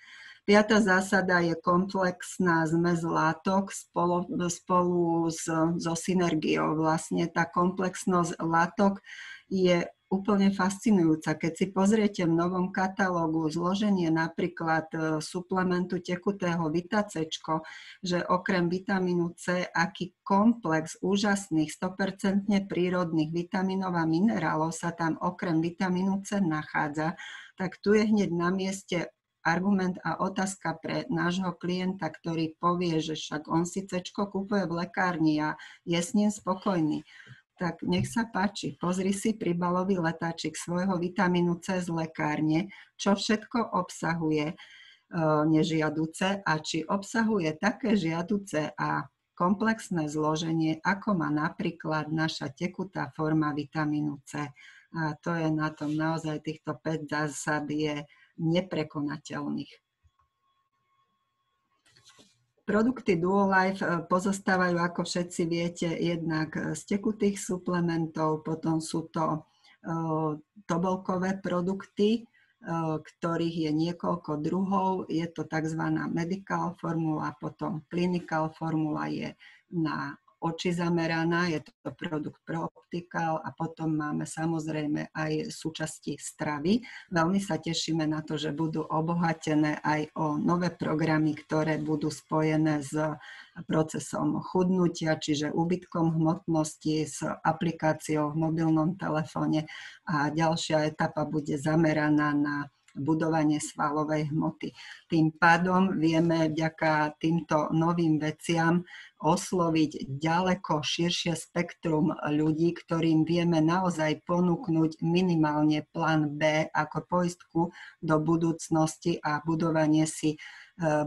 Piatá zásada je komplexná zmes látok spolu so synergiou. Vlastne tá komplexnosť látok je úplne fascinujúca. Keď si pozriete v novom katalógu zloženie napríklad suplementu tekutého Vita-C, že okrem vitamínu C, aký komplex úžasných 100% prírodných vitamínov a minerálov sa tam okrem vitamínu C nachádza, tak tu je hneď na mieste argument a otázka pre nášho klienta, ktorý povie, že však on si C-čko kúpuje v lekárni a je s ním spokojný. Tak nech sa páči, pozri si príbalový letáčik svojho vitamínu C z lekárne, čo všetko obsahuje nežiaduce a či obsahuje také žiaduce a komplexné zloženie, ako má napríklad naša tekutá forma vitamínu C. A to je na tom naozaj týchto 5 zásad je neprekonateľných. Produkty Duolife pozostávajú, ako všetci viete, jednak z tekutých suplementov, potom sú to tobolkové produkty, ktorých je niekoľko druhov. Je to tzv. Medical formula, potom clinical formula je na oči zameraná, je to produkt ProOptical a potom máme samozrejme aj súčasti stravy. Veľmi sa tešíme na to, že budú obohatené aj o nové programy, ktoré budú spojené s procesom chudnutia, čiže úbytkom hmotnosti, s aplikáciou v mobilnom telefóne a ďalšia etapa bude zameraná na budovanie svalovej hmoty. Tým pádom vieme vďaka týmto novým veciam osloviť ďaleko širšie spektrum ľudí, ktorým vieme naozaj ponúknuť minimálne plán B ako poistku do budúcnosti a budovanie si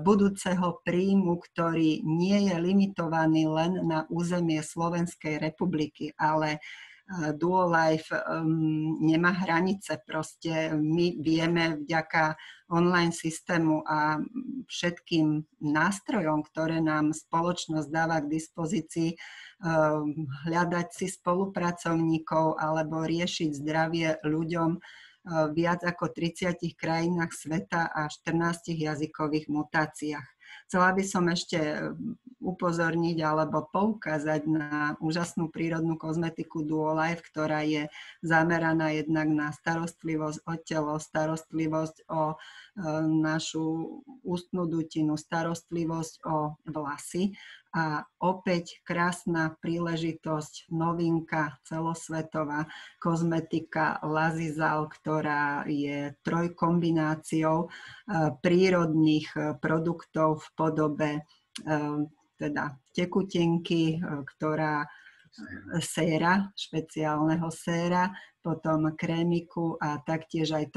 budúceho príjmu, ktorý nie je limitovaný len na územie Slovenskej republiky, ale Duolife nemá hranice. Proste my vieme vďaka online systému a všetkým nástrojom, ktoré nám spoločnosť dáva k dispozícii, hľadať si spolupracovníkov alebo riešiť zdravie ľuďom viac ako 30 krajinách sveta a 14 jazykových mutáciách. Chcela by som ešte upozorniť alebo poukázať na úžasnú prírodnú kozmetiku Duolife, ktorá je zameraná jednak na starostlivosť o telo, starostlivosť o našu ústnu dutinu, starostlivosť o vlasy. A opäť krásna príležitosť, novinka celosvetová kozmetika Lazizal, ktorá je trojkombináciou prírodných produktov v podobe teda tekutenky, ktorá séra, špeciálneho séra, potom krémiku a taktiež aj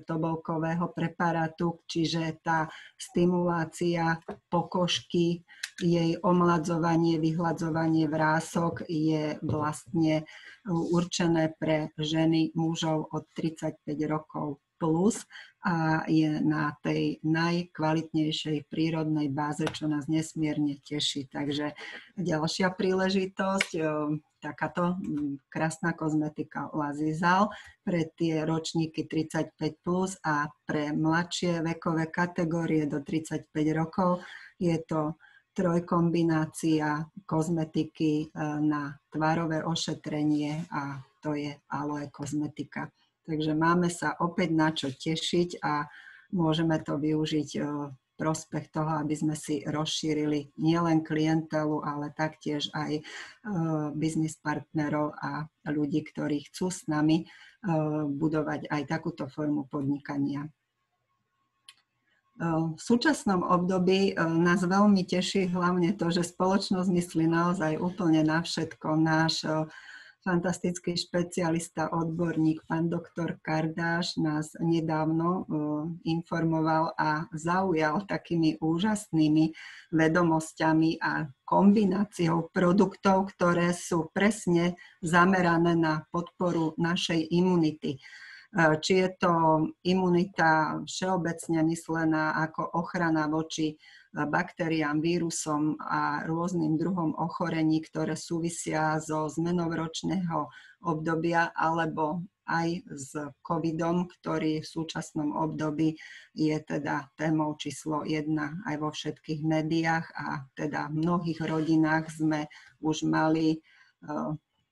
tobolkového preparátu, čiže tá stimulácia pokožky, jej omladzovanie, vyhladzovanie vrások je vlastne určené pre ženy, mužov od 35 rokov plus a je na tej najkvalitnejšej prírodnej báze, čo nás nesmierne teší. Takže ďalšia príležitosť, takáto krásna kozmetika Lazizal pre tie ročníky 35 plus a pre mladšie vekové kategórie do 35 rokov je to trojkombinácia kozmetiky na tvarové ošetrenie a to je aloe kozmetika. Takže máme sa opäť na čo tešiť a môžeme to využiť v prospech toho, aby sme si rozšírili nielen klientelu, ale taktiež aj biznis partnerov a ľudí, ktorí chcú s nami budovať aj takúto formu podnikania. V súčasnom období nás veľmi teší hlavne to, že spoločnosť myslí naozaj úplne na všetko. Náš fantastický špecialista, odborník, pán doktor Kardáš nás nedávno informoval a zaujal takými úžasnými vedomosťami a kombináciou produktov, ktoré sú presne zamerané na podporu našej imunity. Či je to imunita všeobecne myslená ako ochrana voči baktériám, vírusom a rôznym druhom ochorení, ktoré súvisia so zmenou ročného obdobia alebo aj s covidom, ktorý v súčasnom období je teda témou číslo 1 aj vo všetkých médiách a teda v mnohých rodinách sme už mali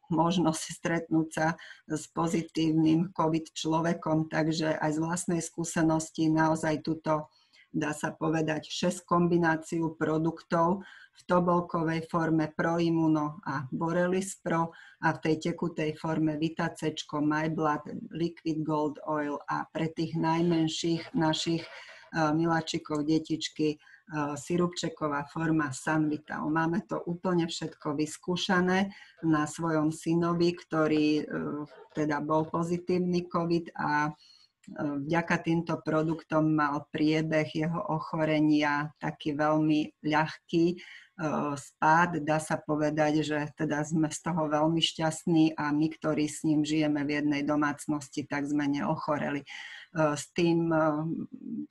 možnosť stretnúť sa s pozitívnym COVID človekom, takže aj z vlastnej skúsenosti naozaj túto, dá sa povedať, 6 kombináciu produktov v tobolkovej forme ProImmuno a Borelis Pro a v tej tekutej forme Vitacečko, MyBlood, Liquid Gold Oil a pre tých najmenších našich miláčikov, detičky, sirupčeková forma Sanvital. Máme to úplne všetko vyskúšané na svojom synovi, ktorý teda bol pozitívny COVID a vďaka týmto produktom mal priebeh jeho ochorenia taký veľmi ľahký spád. Dá sa povedať, že teda sme z toho veľmi šťastní a my, ktorí s ním žijeme v jednej domácnosti, tak sme neochoreli. S tým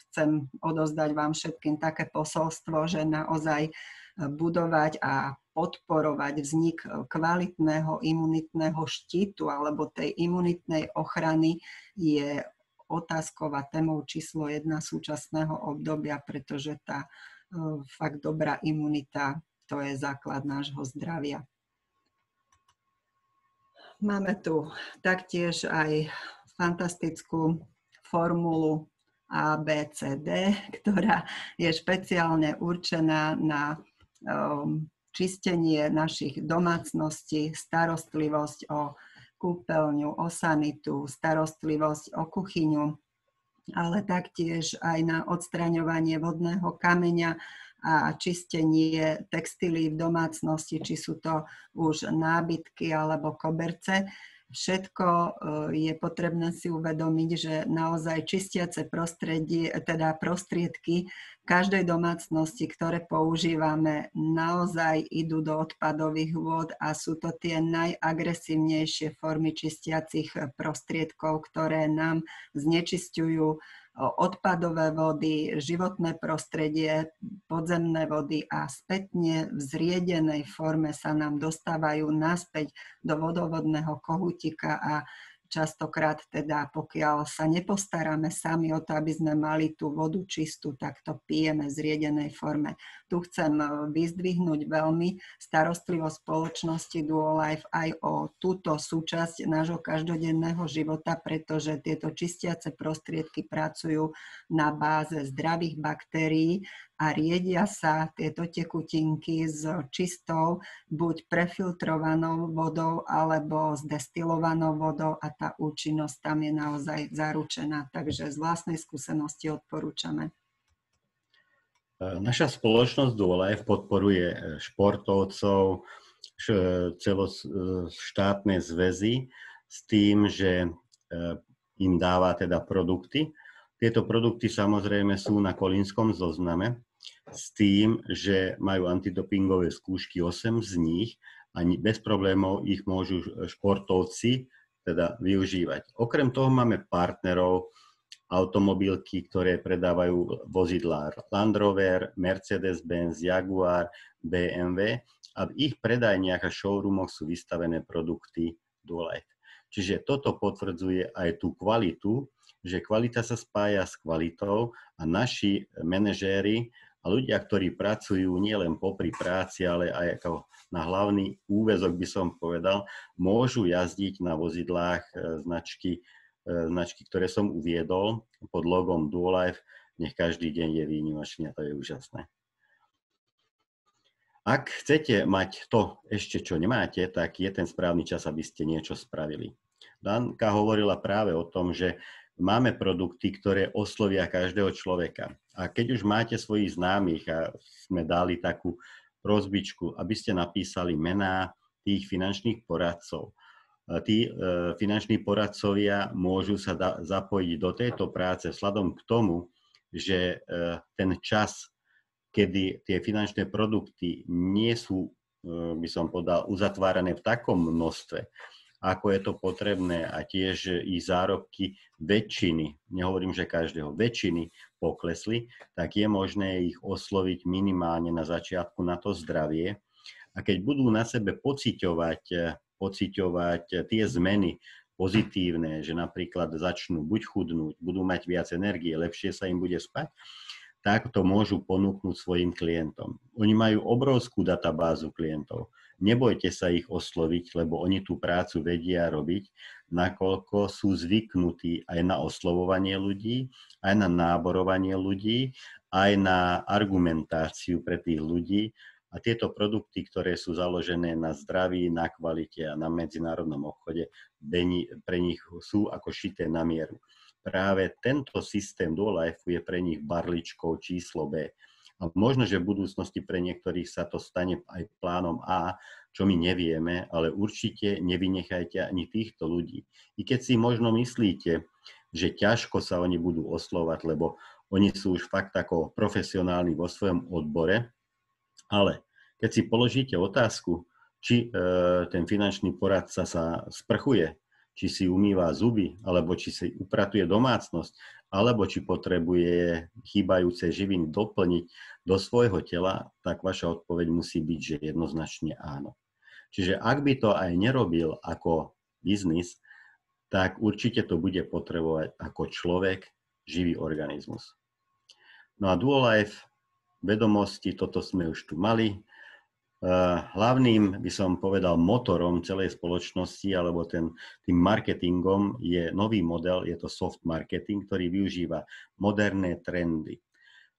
chcem odozdať vám všetkým také posolstvo, že naozaj budovať a podporovať vznik kvalitného imunitného štítu alebo tej imunitnej ochrany je otázková témou číslo 1 súčasného obdobia, pretože tá fakt dobrá imunita, to je základ nášho zdravia. Máme tu taktiež aj fantastickú formulu ABCD, ktorá je špeciálne určená na čistenie našich domácností, starostlivosť o kúpeľňu, o sanitu, starostlivosť o kuchyňu, ale taktiež aj na odstraňovanie vodného kameňa a čistenie textílií v domácnosti, či sú to už nábytky alebo koberce. všetko je potrebné si uvedomiť, že naozaj čistiace prostredie, teda prostriedky každej domácnosti, ktoré používame, naozaj idú do odpadových vôd a sú to tie najagresívnejšie formy čistiacich prostriedkov, ktoré nám znečisťujú odpadové vody, životné prostredie, podzemné vody a spätne v zriedenej forme sa nám dostávajú naspäť do vodovodného kohútika a častokrát teda, pokiaľ sa nepostaráme sami o to, aby sme mali tú vodu čistú, tak to pijeme v zriedenej forme. Tu chcem vyzdvihnúť veľmi starostlivosť spoločnosti Duolife aj o túto súčasť nášho každodenného života, pretože tieto čistiace prostriedky pracujú na báze zdravých baktérií a riedia sa tieto tekutinky s čistou, buď prefiltrovanou vodou alebo s destilovanou vodou a tá účinnosť tam je naozaj zaručená. Takže z vlastnej skúsenosti odporúčame. Naša spoločnosť Duolife podporuje športovcov, celoštátne zväzy s tým, že im dáva teda produkty. Tieto produkty samozrejme sú na Kolínskom zozname s tým, že majú antidopingové skúšky 8 z nich a bez problémov ich môžu športovci teda využívať. Okrem toho máme partnerov, automobilky, ktoré predávajú vozidlá Land Rover, Mercedes-Benz, Jaguar, BMW a v ich predajniach a showroomoch sú vystavené produkty Duolife. Čiže toto potvrdzuje aj tú kvalitu, že kvalita sa spája s kvalitou a naši manažéri a ľudia, ktorí pracujú nielen popri práci, ale aj ako na hlavný úväzok, by som povedal, môžu jazdiť na vozidlách značky, ktoré som uviedol pod logom Duolife. Nech každý deň je výnimočný a to je úžasné. Ak chcete mať to ešte, čo nemáte, tak je ten správny čas, aby ste niečo spravili. Danka hovorila práve o tom, že máme produkty, ktoré oslovia každého človeka. A keď už máte svojich známych a sme dali takú prosbičku, aby ste napísali mená tých finančných poradcov. Tí finanční poradcovia môžu sa zapojiť do tejto práce vzhľadom k tomu, že ten čas, kedy tie finančné produkty nie sú, by som povedal, uzatvárané v takom množstve, ako je to potrebné a tiež ich zárobky väčšiny, nehovorím, že každého, väčšiny poklesli, tak je možné ich osloviť minimálne na začiatku na to zdravie. A keď budú na sebe pociťovať tie zmeny pozitívne, že napríklad začnú buď chudnúť, budú mať viac energie, lepšie sa im bude spať, tak to môžu ponúknuť svojim klientom. Oni majú obrovskú databázu klientov. Nebojte sa ich osloviť, lebo oni tú prácu vedia robiť, nakoľko sú zvyknutí aj na oslovovanie ľudí, aj na náborovanie ľudí, aj na argumentáciu pre tých ľudí. A tieto produkty, ktoré sú založené na zdraví, na kvalite a na medzinárodnom obchode, pre nich sú ako šité na mieru. Práve tento systém Duolife je pre nich barličkou číslo B. A možno, že v budúcnosti pre niektorých sa to stane aj plánom A, čo my nevieme, ale určite nevynechajte ani týchto ľudí. I keď si možno myslíte, že ťažko sa oni budú oslovať, lebo oni sú už fakt ako profesionálni vo svojom odbore, ale keď si položíte otázku, či ten finančný poradca sa sprchuje, či si umýva zuby, alebo či si upratuje domácnosť, alebo či potrebuje chýbajúce živiny doplniť do svojho tela, tak vaša odpoveď musí byť, že jednoznačne áno. Čiže ak by to aj nerobil ako biznis, tak určite to bude potrebovať ako človek, živý organizmus. No a Duolife, vedomosti, toto sme už tu mali. Hlavným, by som povedal, motorom celej spoločnosti alebo tým marketingom je nový model, je to soft marketing, ktorý využíva moderné trendy.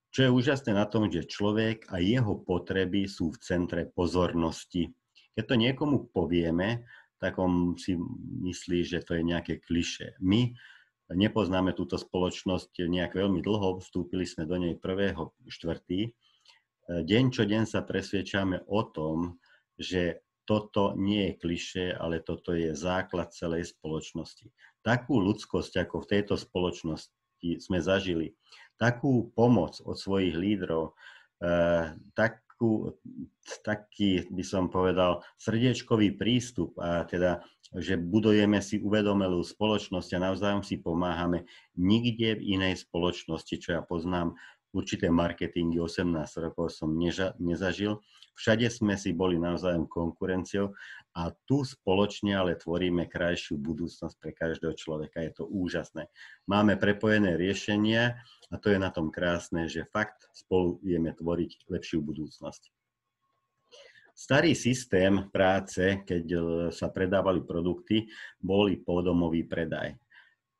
Čo je úžasné na tom, že človek a jeho potreby sú v centre pozornosti. Keď to niekomu povieme, tak on si myslí, že to je nejaké klišé. My nepoznáme túto spoločnosť nejak veľmi dlho, vstúpili sme do nej 1.4. Deň čo deň sa presviečame o tom, že toto nie je klišé, ale toto je základ celej spoločnosti. Takú ľudskosť, ako v tejto spoločnosti sme zažili, takú pomoc od svojich lídrov, taký, by som povedal, srdiečkový prístup, a teda, že budujeme si uvedomelú spoločnosť a navzájom si pomáhame, nikde v inej spoločnosti, čo ja poznám, určité marketingy 18 rokov som nezažil. Všade sme si boli navzájom konkurenciou a tu spoločne ale tvoríme krajšiu budúcnosť pre každého človeka. Je to úžasné. Máme prepojené riešenia a to je na tom krásne, že fakt spolu vieme tvoriť lepšiu budúcnosť. Starý systém práce, keď sa predávali produkty, boli podomový predaj.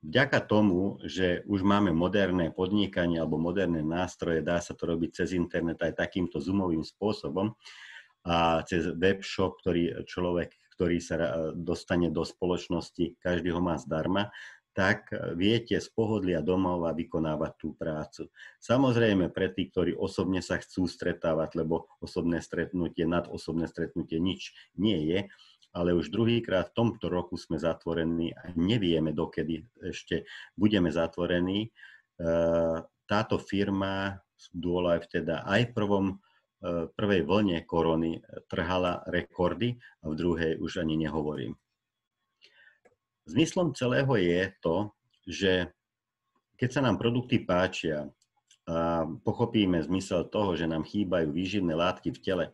Vďaka tomu, že už máme moderné podnikanie alebo moderné nástroje, dá sa to robiť cez internet aj takýmto zoomovým spôsobom a cez webshop, ktorý sa dostane do spoločnosti, každý ho má zdarma, tak viete z pohodlia domova vykonávať tú prácu. Samozrejme pre tých, ktorí osobne sa chcú stretávať, lebo nadosobné stretnutie nič nie je, ale už druhýkrát v tomto roku sme zatvorení a nevieme, dokedy ešte budeme zatvorení. Táto firma Duolife teda aj v prvej vlne korony trhala rekordy a v druhej už ani nehovorím. Zmyslom celého je to, že keď sa nám produkty páčia a pochopíme zmysel toho, že nám chýbajú výživné látky v tele,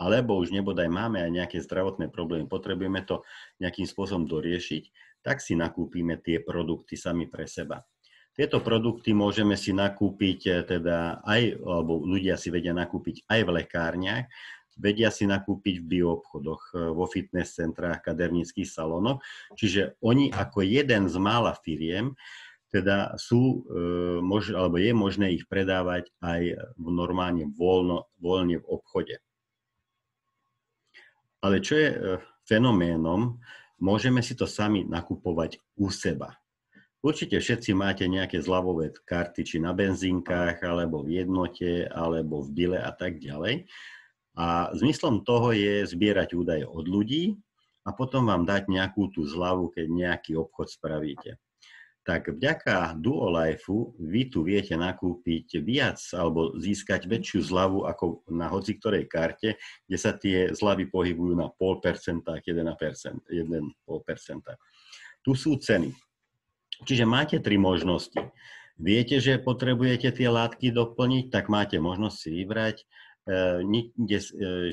alebo už nebodaj máme aj nejaké zdravotné problémy, potrebujeme to nejakým spôsobom doriešiť, tak si nakúpime tie produkty sami pre seba. Tieto produkty môžeme si nakúpiť teda alebo ľudia si vedia nakúpiť aj v lekárniach, vedia si nakúpiť v bioobchodoch, vo fitness centrách, kaderníckych salónoch, čiže oni ako jeden z mála firiem teda alebo je možné ich predávať aj normálne voľne v obchode. Ale čo je fenoménom, môžeme si to sami nakupovať u seba. Určite všetci máte nejaké zľavové karty, či na benzínkach, alebo v Jednote, alebo v Bile a tak ďalej. A zmyslom toho je zbierať údaje od ľudí a potom vám dať nejakú tú zľavu, keď nejaký obchod spravíte. Tak vďaka Duolifeu vy tu viete nakúpiť viac alebo získať väčšiu zľavu ako na hociktorej karte, kde sa tie zľavy pohybujú na 0,5%, 1%. Tu sú ceny. Čiže máte 3 možnosti. Viete, že potrebujete tie látky doplniť, tak máte možnosť si vybrať. Nikde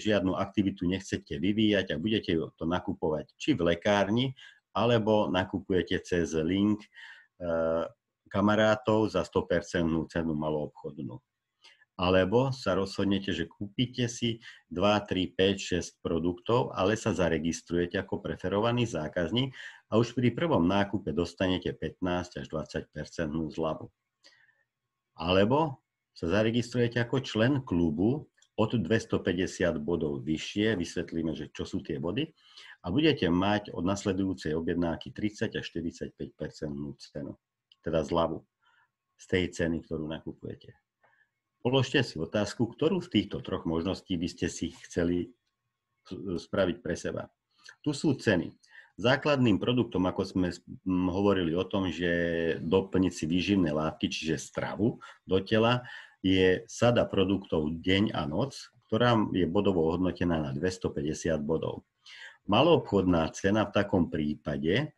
žiadnu aktivitu nechcete vyvíjať a budete to nakupovať či v lekárni, alebo nakupujete cez link kamarátov za 100% cenu maloobchodnú. Alebo sa rozhodnete, že kúpite si 2, 3, 5, 6 produktov, ale sa zaregistrujete ako preferovaný zákazník a už pri prvom nákupe dostanete 15 až 20% zľavu. Alebo sa zaregistrujete ako člen klubu od 250 bodov vyššie, vysvetlíme, že čo sú tie body, a budete mať od nasledujúcej objednávky 30 až 45% cenu, teda zľavu z tej ceny, ktorú nakupujete. Položte si otázku, ktorú z týchto 3 možností by ste si chceli spraviť pre seba. Tu sú ceny. Základným produktom, ako sme hovorili o tom, že doplniť si výživné látky, čiže stravu do tela, je sada produktov deň a noc, ktorá je bodovo hodnotená na 250 bodov. Maloobchodná cena v takom prípade,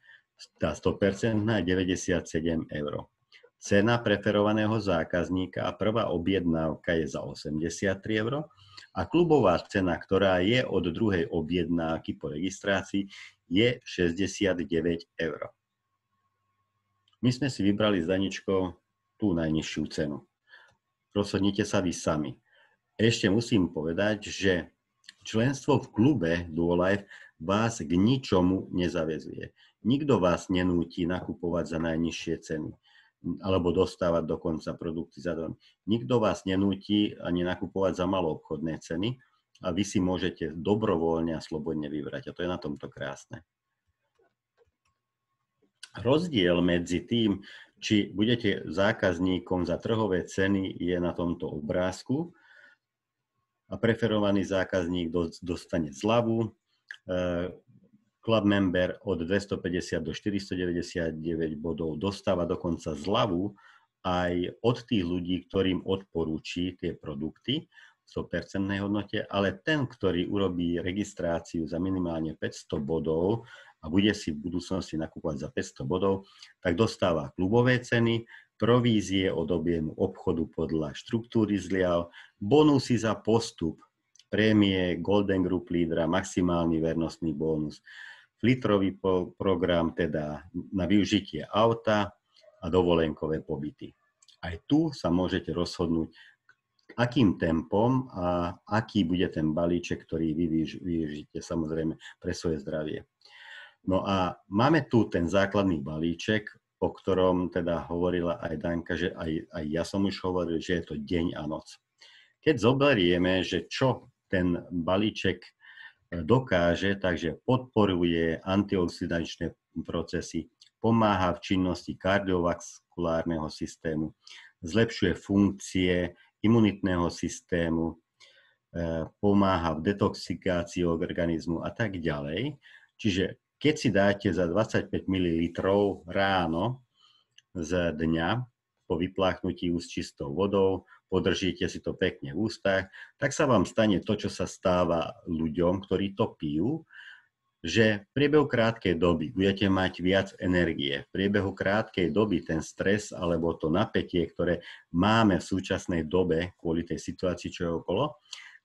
tá 100% je 97 €. Cena preferovaného zákazníka a prvá objednávka je za 83 € a klubová cena, ktorá je od druhej objednávky po registrácii, je 69 €. My sme si vybrali s Daničkou tú najnižšiu cenu. Rozhodnite sa vy sami. Ešte musím povedať, že členstvo v klube Duolife vás k ničomu nezaväzuje. Nikto vás nenúti nakupovať za najnižšie ceny alebo dostávať dokonca produkty zadarmo. Nikto vás nenúti ani nakupovať za maloobchodné ceny a vy si môžete dobrovoľne a slobodne vybrať. A to je na tomto krásne. Rozdiel medzi tým, či budete zákazníkom za trhové ceny, je na tomto obrázku a preferovaný zákazník dostane zľavu club member od 250 do 499 bodov dostáva dokonca zľavu aj od tých ľudí, ktorým odporúči tie produkty v 100% hodnote, ale ten, ktorý urobí registráciu za minimálne 500 bodov a bude si v budúcnosti nakúpať za 500 bodov, tak dostáva klubové ceny, provízie od objemu obchodu podľa štruktúry zliav, bonusy za postup, prémie, Golden Group lídra, maximálny vernostný bónus, flitrový program teda na využitie auta a dovolenkové pobyty. Aj tu sa môžete rozhodnúť, akým tempom a aký bude ten balíček, ktorý vy využijete samozrejme pre svoje zdravie. No a máme tu ten základný balíček, o ktorom teda hovorila aj Danka, že aj ja som už hovoril, že je to deň a noc. Keď zoberieme, že čo ten balíček dokáže, takže podporuje antioxidačné procesy, pomáha v činnosti kardiovaskulárneho systému, zlepšuje funkcie imunitného systému, pomáha v detoxikácii organizmu a tak ďalej. Čiže keď si dáte za 25 ml ráno z dňa po vypláchnutí úst čistou vodou, podržíte si to pekne v ústach, tak sa vám stane to, čo sa stáva ľuďom, ktorí to pijú, že v priebehu krátkej doby budete mať viac energie. V priebehu krátkej doby ten stres alebo to napätie, ktoré máme v súčasnej dobe kvôli tej situácii, čo je okolo,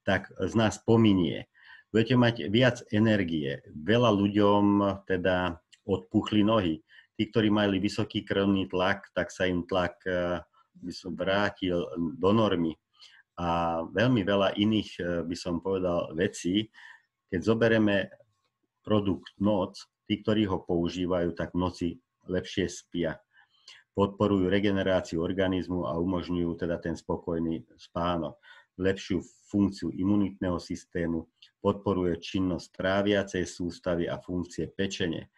tak z nás pominie. Budete mať viac energie. Veľa ľuďom teda odpuchli nohy. Tí, ktorí mali vysoký krvný tlak, tak sa im tlak by som vrátil do normy. A veľmi veľa iných, by som povedal, vecí, keď zoberieme produkt noc, tí, ktorí ho používajú, tak v noci lepšie spia. Podporujú regeneráciu organizmu a umožňujú teda ten spokojný spánok. Lepšiu funkciu imunitného systému, podporuje činnosť tráviacej sústavy a funkcie pečene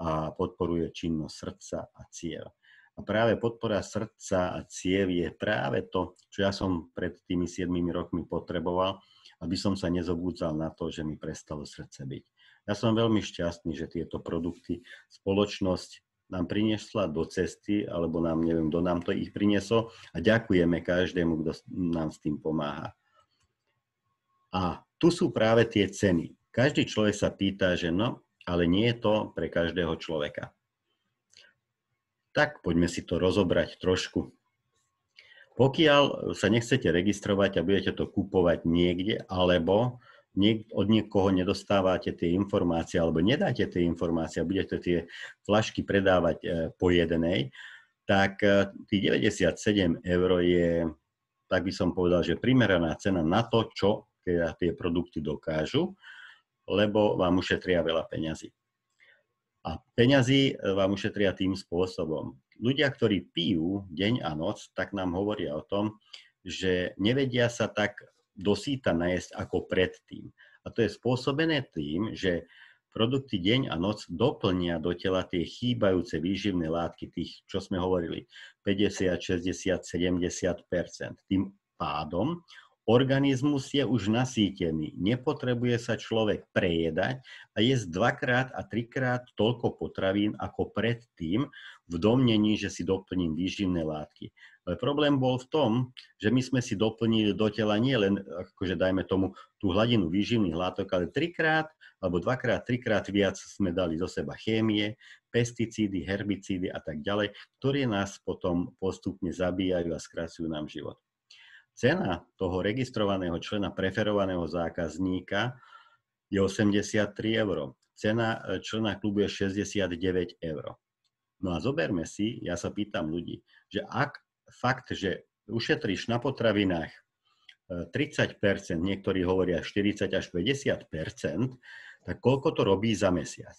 a podporuje činnosť srdca a ciev. A práve podpora srdca a ciev je práve to, čo ja som pred tými 7 rokmi potreboval, aby som sa nezobúdzal na to, že mi prestalo srdce byť. Ja som veľmi šťastný, že tieto produkty spoločnosť nám priniesla do cesty, alebo nám, neviem, kto nám to ich priniesol a ďakujeme každému, kto nám s tým pomáha. A tu sú práve tie ceny. Každý človek sa pýta, že no, ale nie je to pre každého človeka. Tak poďme si to rozobrať trošku. Pokiaľ sa nechcete registrovať a budete to kupovať niekde, alebo od niekoho nedostávate tie informácie, alebo nedáte tie informácie a budete tie flašky predávať po jednej, tak tých 97 € je, tak by som povedal, že primeraná cena na to, čo tie produkty dokážu, lebo vám ušetria veľa peňazí. A peňazí vám ušetria tým spôsobom. Ľudia, ktorí pijú deň a noc, tak nám hovoria o tom, že nevedia sa tak dosýta najesť ako predtým. A to je spôsobené tým, že produkty deň a noc doplnia do tela tie chýbajúce výživné látky, tých, čo sme hovorili, 50, 60, 70%. Tým pádom organizmus je už nasýtený, nepotrebuje sa človek prejedať a jesť 2-krát a 3-krát toľko potravín ako predtým v domnení, že si doplním výživné látky. Ale problém bol v tom, že my sme si doplnili do tela nie len, akože dajme tomu, tú hladinu výživných látok, ale 3-krát alebo 2-krát, 3-krát viac sme dali do seba chémie, pesticídy, herbicídy a tak ďalej, ktoré nás potom postupne zabíjajú a skracujú nám život. Cena toho registrovaného člena preferovaného zákazníka je 83 €. Cena člena klubu je 69 €. No a zoberme si, ja sa pýtam ľudí, že ak fakt, že ušetríš na potravinách 30%, niektorí hovoria 40 až 50%, tak koľko to robí za mesiac?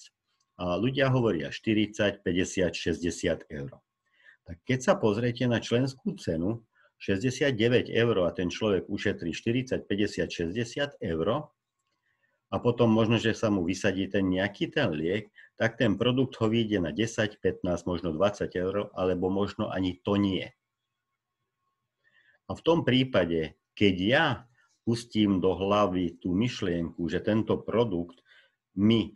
A ľudia hovoria 40, 50, 60 €. Tak keď sa pozriete na členskú cenu, 69 € a ten človek ušetrí 40, 50, 60 € a potom možno, že sa mu vysadí ten nejaký ten liek, tak ten produkt ho vyjde na 10, 15, možno 20 €, alebo možno ani to nie. A v tom prípade, keď ja pustím do hlavy tú myšlienku, že tento produkt mi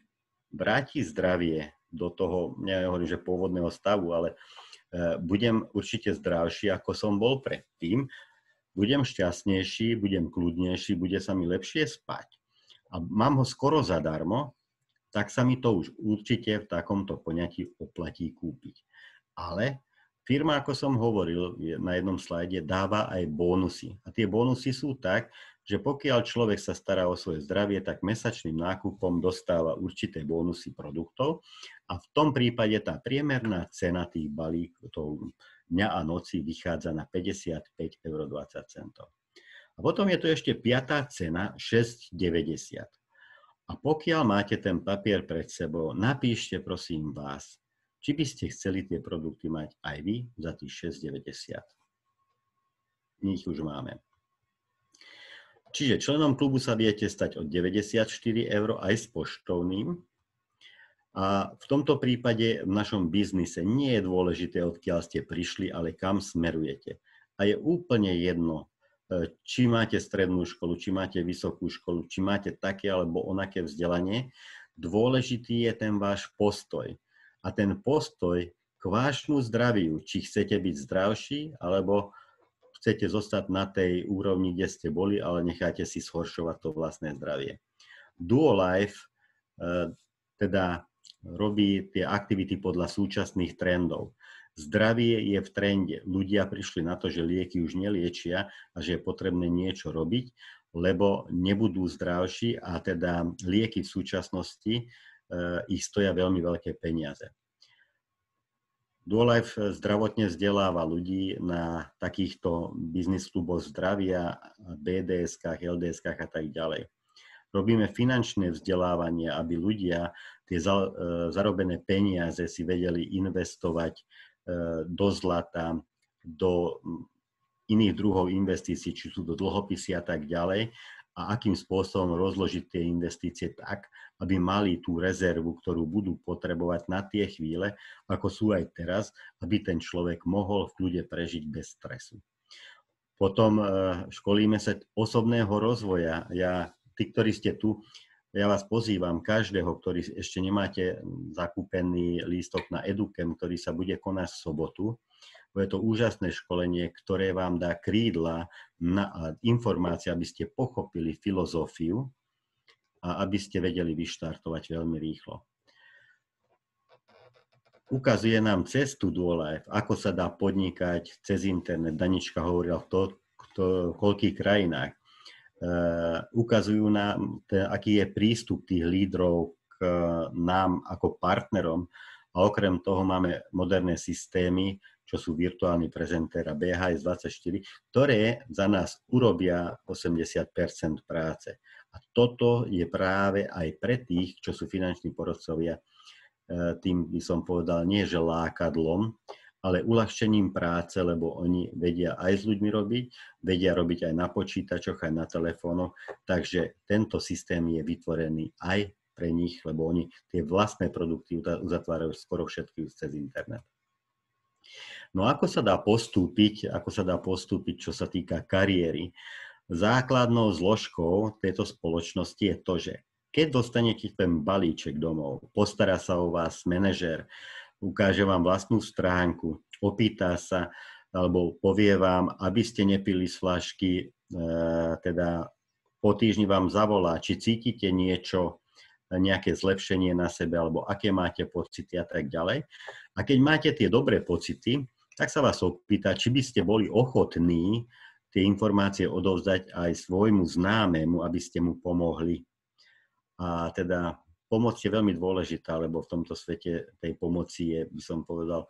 vráti zdravie do toho, nehovorím, že pôvodného stavu, ale budem určite zdravší, ako som bol predtým, budem šťastnejší, budem kľudnejší, bude sa mi lepšie spať a mám ho skoro zadarmo, tak sa mi to už určite v takomto poňatí oplatí kúpiť. Ale firma, ako som hovoril na jednom slajde, dáva aj bónusy. A tie bónusy sú tak, že pokiaľ človek sa stará o svoje zdravie, tak mesačným nákupom dostáva určité bónusy produktov a v tom prípade tá priemerná cena tých balíkov dňa a noci vychádza na 55,20 €. A potom je tu ešte 5. cena 6,90 €. A pokiaľ máte ten papier pred sebou, napíšte prosím vás, či by ste chceli tie produkty mať aj vy za tých 6,90 €. My ich už máme. Čiže členom klubu sa viete stať od 94 € aj s poštovným. A v tomto prípade v našom biznise nie je dôležité, odkiaľ ste prišli, ale kam smerujete. A je úplne jedno, či máte strednú školu, či máte vysokú školu, či máte také alebo onaké vzdelanie. Dôležitý je ten váš postoj. A ten postoj k vášmu zdraviu, či chcete byť zdravší, alebo chcete zostať na tej úrovni, kde ste boli, ale necháte si zhoršovať to vlastné zdravie. Duolife teda robí tie aktivity podľa súčasných trendov. Zdravie je v trende. Ľudia prišli na to, že lieky už neliečia a že je potrebné niečo robiť, lebo nebudú zdravší a teda lieky v súčasnosti ich stoja veľmi veľké peniaze. Duolife zdravotne vzdeláva ľudí na takýchto biznis kluboch zdravia, BDS-kách, LDS-kách a tak ďalej. Robíme finančné vzdelávanie, aby ľudia tie zarobené peniaze si vedeli investovať do zlata, do iných druhov investícií, či sú to dlhopisy a tak ďalej, a akým spôsobom rozložiť tie investície tak, aby mali tú rezervu, ktorú budú potrebovať na tie chvíle, ako sú aj teraz, aby ten človek mohol v kľude prežiť bez stresu. Potom školíme sa osobného rozvoja. Tí, ktorí ste tu, ja vás pozývam, každého, ktorý ešte nemáte zakúpený lístok na Educamp, ktorý sa bude konať v sobotu. Je to úžasné školenie, ktoré vám dá krídla na informácie, aby ste pochopili filozofiu a aby ste vedeli vyštartovať veľmi rýchlo. Ukazuje nám cestu Duolife, ako sa dá podnikať cez internet. Danička hovorila v koľkých krajinách. Ukazujú nám, aký je prístup tých lídrov k nám ako partnerom a okrem toho máme moderné systémy, čo sú virtuálny prezentér a BHS24, ktoré za nás urobia 80% práce. A toto je práve aj pre tých, čo sú finanční poradcovia, tým by som povedal, nie že lákadlom, ale uľahčením práce, lebo oni vedia aj s ľuďmi robiť, vedia robiť aj na počítačoch, aj na telefónoch, takže tento systém je vytvorený aj pre nich, lebo oni tie vlastné produkty uzatvárajú skoro všetky cez internet. No ako sa dá postúpiť, čo sa týka kariéry? Základnou zložkou tejto spoločnosti je to, že keď dostanete ten balíček domov, postará sa o vás manažér, ukáže vám vlastnú stránku, opýta sa, alebo povie vám, aby ste nepili z fľašky, teda po týždni vám zavolá, či cítite niečo, nejaké zlepšenie na sebe, alebo aké máte pocity a tak ďalej. A keď máte tie dobré pocity, tak sa vás opýta, či by ste boli ochotní tie informácie odovzdať aj svojmu známemu, aby ste mu pomohli. A teda pomoc je veľmi dôležitá, lebo v tomto svete tej pomoci je, by som povedal,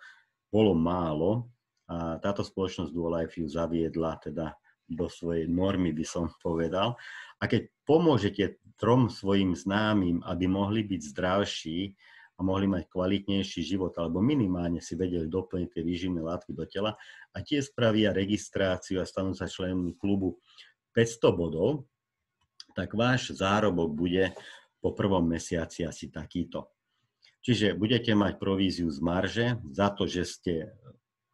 bolo málo. A táto spoločnosť Duolife ju zaviedla teda do svojej normy, by som povedal. A keď pomôžete 3 svojim známym, aby mohli byť zdravší a mohli mať kvalitnejší život, alebo minimálne si vedeli doplniť tie výživné látky do tela a tie spravia registráciu a stanú sa členmi klubu 500 bodov, tak váš zárobok bude po prvom mesiaci asi takýto. Čiže budete mať províziu z marže za to, že ste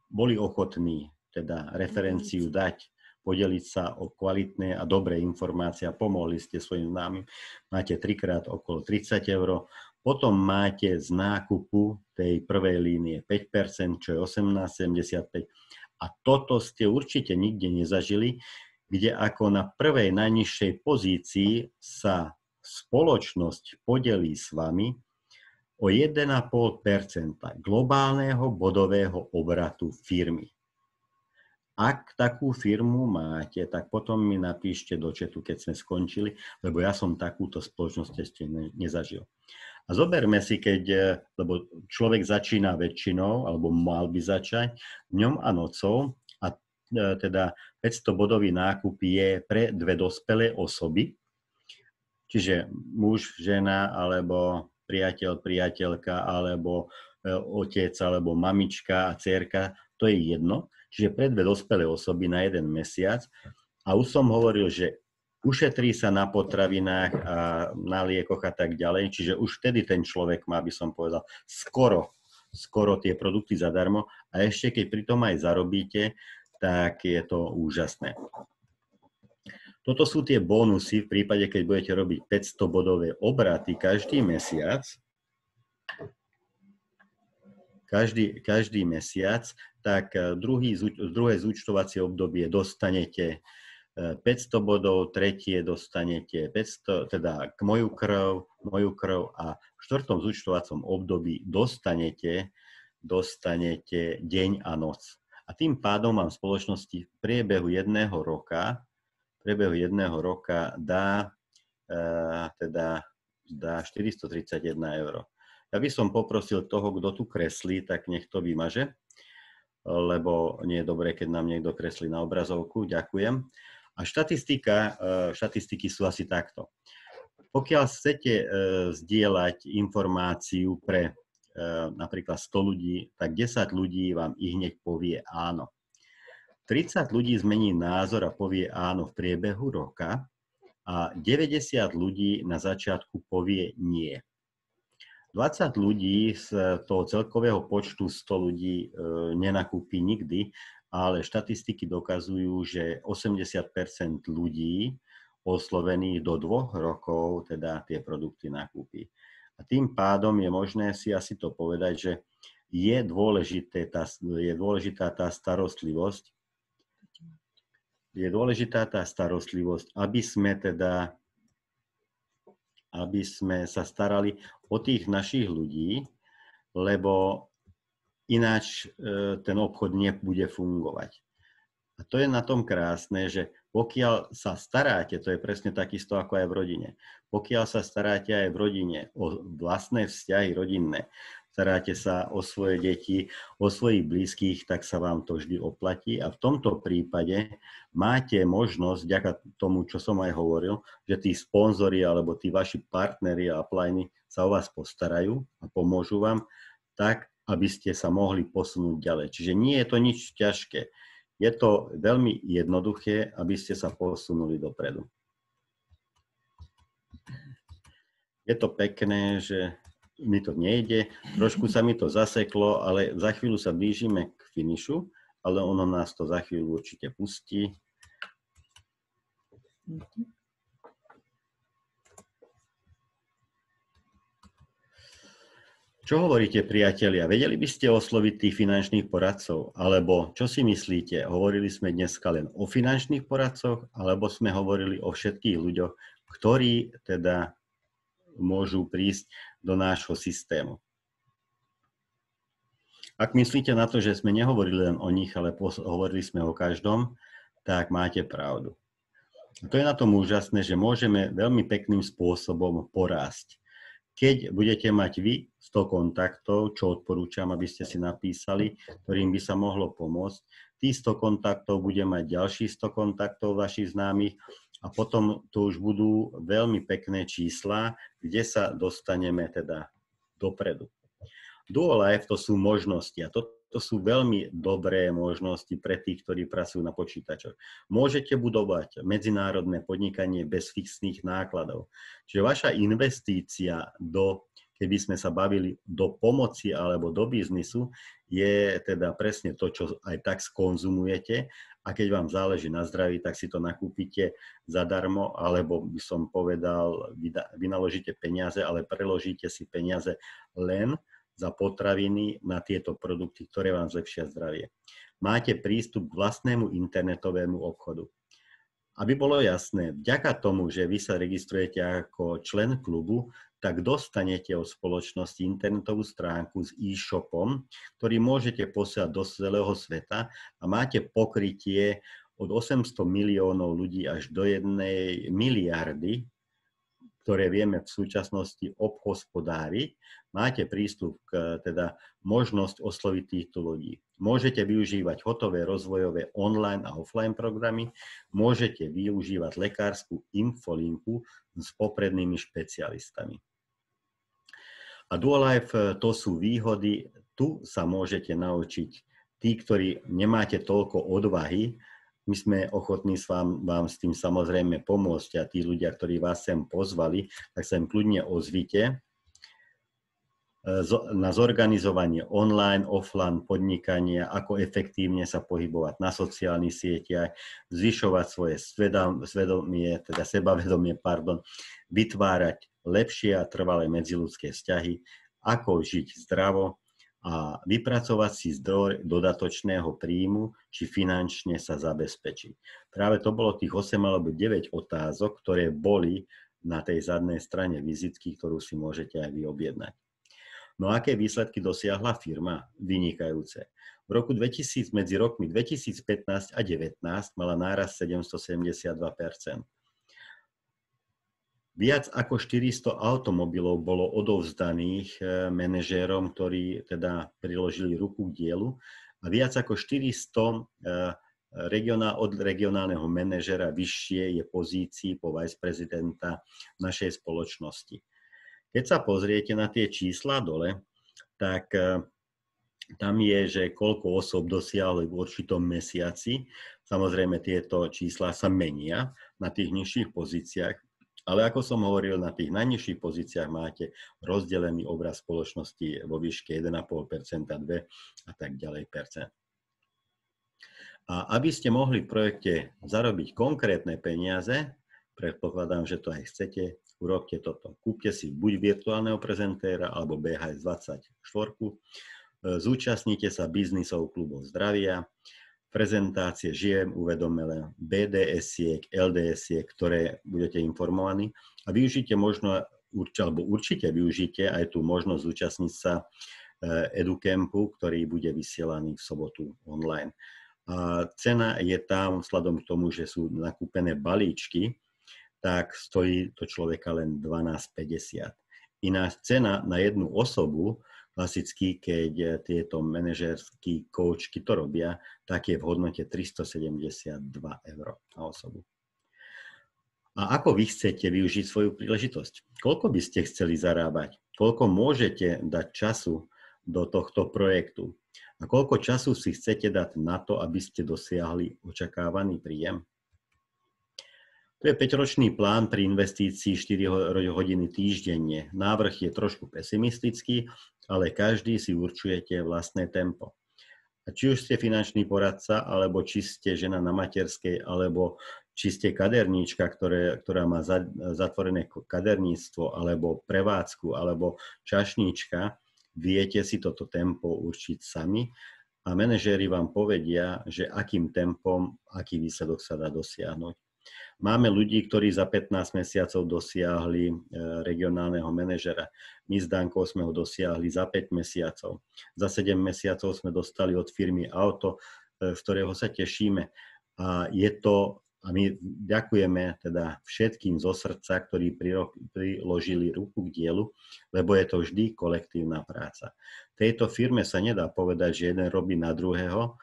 boli ochotní teda referenciu dať podeliť sa o kvalitné a dobré informácie a pomohli ste svojim známym. Máte 3-krát okolo 30 €. Potom máte z nákupu tej prvej línie 5%, čo je 18,75. A toto ste určite nikde nezažili, kde ako na prvej najnižšej pozícii sa spoločnosť podelí s vami o 1,5% globálneho bodového obratu firmy. Ak takú firmu máte, tak potom mi napíšte do chatu, keď sme skončili, lebo ja som takúto spoločnosť ešte nezažil. A zoberme si, lebo človek začína väčšinou, alebo mal by začať dňom a nocou, a teda 500-bodový nákup je pre dve dospelé osoby, čiže muž, žena, alebo priateľ, priateľka, alebo otec, alebo mamička a dcérka, to je jedno. Čiže pre dve dospelé osoby na 1 mesiac. A už som hovoril, že ušetrí sa na potravinách a na liekoch a tak ďalej. Čiže už vtedy ten človek má, by som povedal, skoro tie produkty zadarmo. A ešte keď pri tom aj zarobíte, tak je to úžasné. Toto sú tie bonusy v prípade, keď budete robiť 500-bodové obraty každý mesiac. Každý mesiac, tak druhé zúčtovacie obdobie dostanete 500 bodov, tretie dostanete 500, teda moju krv a v 4. zúčtovacom období dostanete deň a noc. A tým pádom vám spoločnosti v priebehu jedného roka dá 431 €. Ja by som poprosil toho, kto tu kreslí, tak nech to vymaže, lebo nie je dobré, keď nám niekto kreslí na obrazovku. Ďakujem. A štatistiky sú asi takto. Pokiaľ chcete zdieľať informáciu pre napríklad 100 ľudí, tak 10 ľudí vám hneď povie áno. 30 ľudí zmení názor a povie áno v priebehu roka a 90 ľudí na začiatku povie nie. 20 ľudí z toho celkového počtu 100 ľudí nenakúpi nikdy, ale štatistiky dokazujú, že 80% ľudí oslovených do 2 rokov teda tie produkty nakúpi. A tým pádom je možné si asi to povedať, že je dôležitá tá starostlivosť, aby sme sa starali o tých našich ľudí, lebo ináč ten obchod nebude fungovať. A to je na tom krásne, že pokiaľ sa staráte, to je presne takisto ako aj v rodine, pokiaľ sa staráte aj v rodine o vlastné vzťahy rodinné, staráte sa o svoje deti, o svojich blízkych, tak sa vám to vždy oplatí. A v tomto prípade máte možnosť, vďaka tomu, čo som aj hovoril, že tí sponzori alebo tí vaši partneri a upliney sa o vás postarajú a pomôžu vám tak, aby ste sa mohli posunúť ďalej. Čiže nie je to nič ťažké. Je to veľmi jednoduché, aby ste sa posunuli dopredu. Je to pekné, že mi to nejde, trošku sa mi to zaseklo, ale za chvíľu sa blížime k finišu, ale ono nás to za chvíľu určite pustí. Čo hovoríte, priatelia? Vedeli by ste osloviť tých finančných poradcov? Alebo čo si myslíte? Hovorili sme dneska len o finančných poradcoch, alebo sme hovorili o všetkých ľuďoch, ktorí teda môžu prísť do nášho systému? Ak myslíte na to, že sme nehovorili len o nich, ale hovorili sme o každom, tak máte pravdu. A to je na tom úžasné, že môžeme veľmi pekným spôsobom porásť. Keď budete mať vy 100 kontaktov, čo odporúčam, aby ste si napísali, ktorým by sa mohlo pomôcť, tých 100 kontaktov bude mať ďalších 100 kontaktov vašich známych a potom to už budú veľmi pekné čísla, kde sa dostaneme teda dopredu. Duo Life to sú možnosti a to sú veľmi dobré možnosti pre tých, ktorí pracujú na počítačoch. Môžete budovať medzinárodné podnikanie bez fixných nákladov. Čiže vaša investícia do, keby sme sa bavili do pomoci alebo do biznisu, je teda presne to, čo aj tak skonzumujete a keď vám záleží na zdraví, tak si to nakúpite zadarmo, alebo by som povedal, vynaložíte peniaze, ale preložíte si peniaze len za potraviny na tieto produkty, ktoré vám zlepšia zdravie. Máte prístup k vlastnému internetovému obchodu. Aby bolo jasné, vďaka tomu, že vy sa registrujete ako člen klubu, tak dostanete od spoločnosti internetovú stránku s e-shopom, ktorý môžete posielať do celého sveta a máte pokrytie od 800 miliónov ľudí až do 1 miliardy, ktoré vieme v súčasnosti obhospodáriť. Máte prístup k teda možnosť osloviť týchto ľudí. Môžete využívať hotové rozvojové online a offline programy, môžete využívať lekárskú infolinku s poprednými špecialistami. A Duolife to sú výhody, tu sa môžete naučiť. Tí, ktorí nemáte toľko odvahy, my sme ochotní vám s tým samozrejme pomôcť a tí ľudia, ktorí vás sem pozvali, tak sa im kľudne ozvite na zorganizovanie online, offline podnikania, ako efektívne sa pohybovať na sociálnych sieťach, zvyšovať svoje sebavedomie, vytvárať lepšie a trvalé medziľudské vzťahy, ako žiť zdravo a vypracovať si zdroj dodatočného príjmu, či finančne sa zabezpečiť. Práve to bolo tých 8 alebo 9 otázok, ktoré boli na tej zadnej strane vizitky, ktorú si môžete aj vy objednať. No a aké výsledky dosiahla firma? Vynikajúce. V roku 2000, medzi rokmi 2015 a 2019 mala nárast 772%. Viac ako 400 automobilov bolo odovzdaných manažérom, ktorí teda priložili ruku k dielu a viac ako 400 od regionálneho manažera vyššie je pozícií po viceprezidenta našej spoločnosti. Keď sa pozriete na tie čísla dole, tak tam je, že koľko osôb dosiahli v určitom mesiaci. Samozrejme, tieto čísla sa menia na tých nižších pozíciách, ale ako som hovoril, na tých najnižších pozíciách máte rozdelený obraz spoločnosti vo výške 1,5%, 2% a tak ďalej percent. A aby ste mohli v projekte zarobiť konkrétne peniaze, predpokladám, že to aj chcete, urobte toto. Kúpte si buď virtuálneho prezentéra alebo BHS 24, zúčastnite sa biznisov klubov zdravia, prezentácie žijem uvedomelé BDS-iek, LDS-iek, ktoré budete informovaní a využite možno, alebo určite využite aj tú možnosť zúčastniť sa Educampu, ktorý bude vysielaný v sobotu online. A cena je tam, vzhľadom k tomu, že sú nakúpené balíčky, tak stojí to človeka len 12,50. Iná cena na jednu osobu, klasicky, keď tieto manažerskí koučky to robia, tak je v hodnote 372 € na osobu. A ako vy chcete využiť svoju príležitosť? Koľko by ste chceli zarábať? Koľko môžete dať času do tohto projektu? A koľko času si chcete dať na to, aby ste dosiahli očakávaný príjem? To je 5-ročný plán pri investícii 4 hodiny týždenne. Návrh je trošku pesimistický, ale každý si určujete vlastné tempo. A či už ste finančný poradca, alebo či ste žena na materskej, alebo či ste kaderníčka, ktorá má zatvorené kaderníctvo, alebo prevádzku, alebo čašníčka, viete si toto tempo určiť sami a manažéri vám povedia, že akým tempom, aký výsledok sa dá dosiahnuť. Máme ľudí, ktorí za 15 mesiacov dosiahli regionálneho manažera. My s Dankou sme ho dosiahli za 5 mesiacov. Za 7 mesiacov sme dostali od firmy auto, z ktorého sa tešíme. A my ďakujeme teda všetkým zo srdca, ktorí priložili ruku k dielu, lebo je to vždy kolektívna práca. V tejto firme sa nedá povedať, že jeden robí na druhého,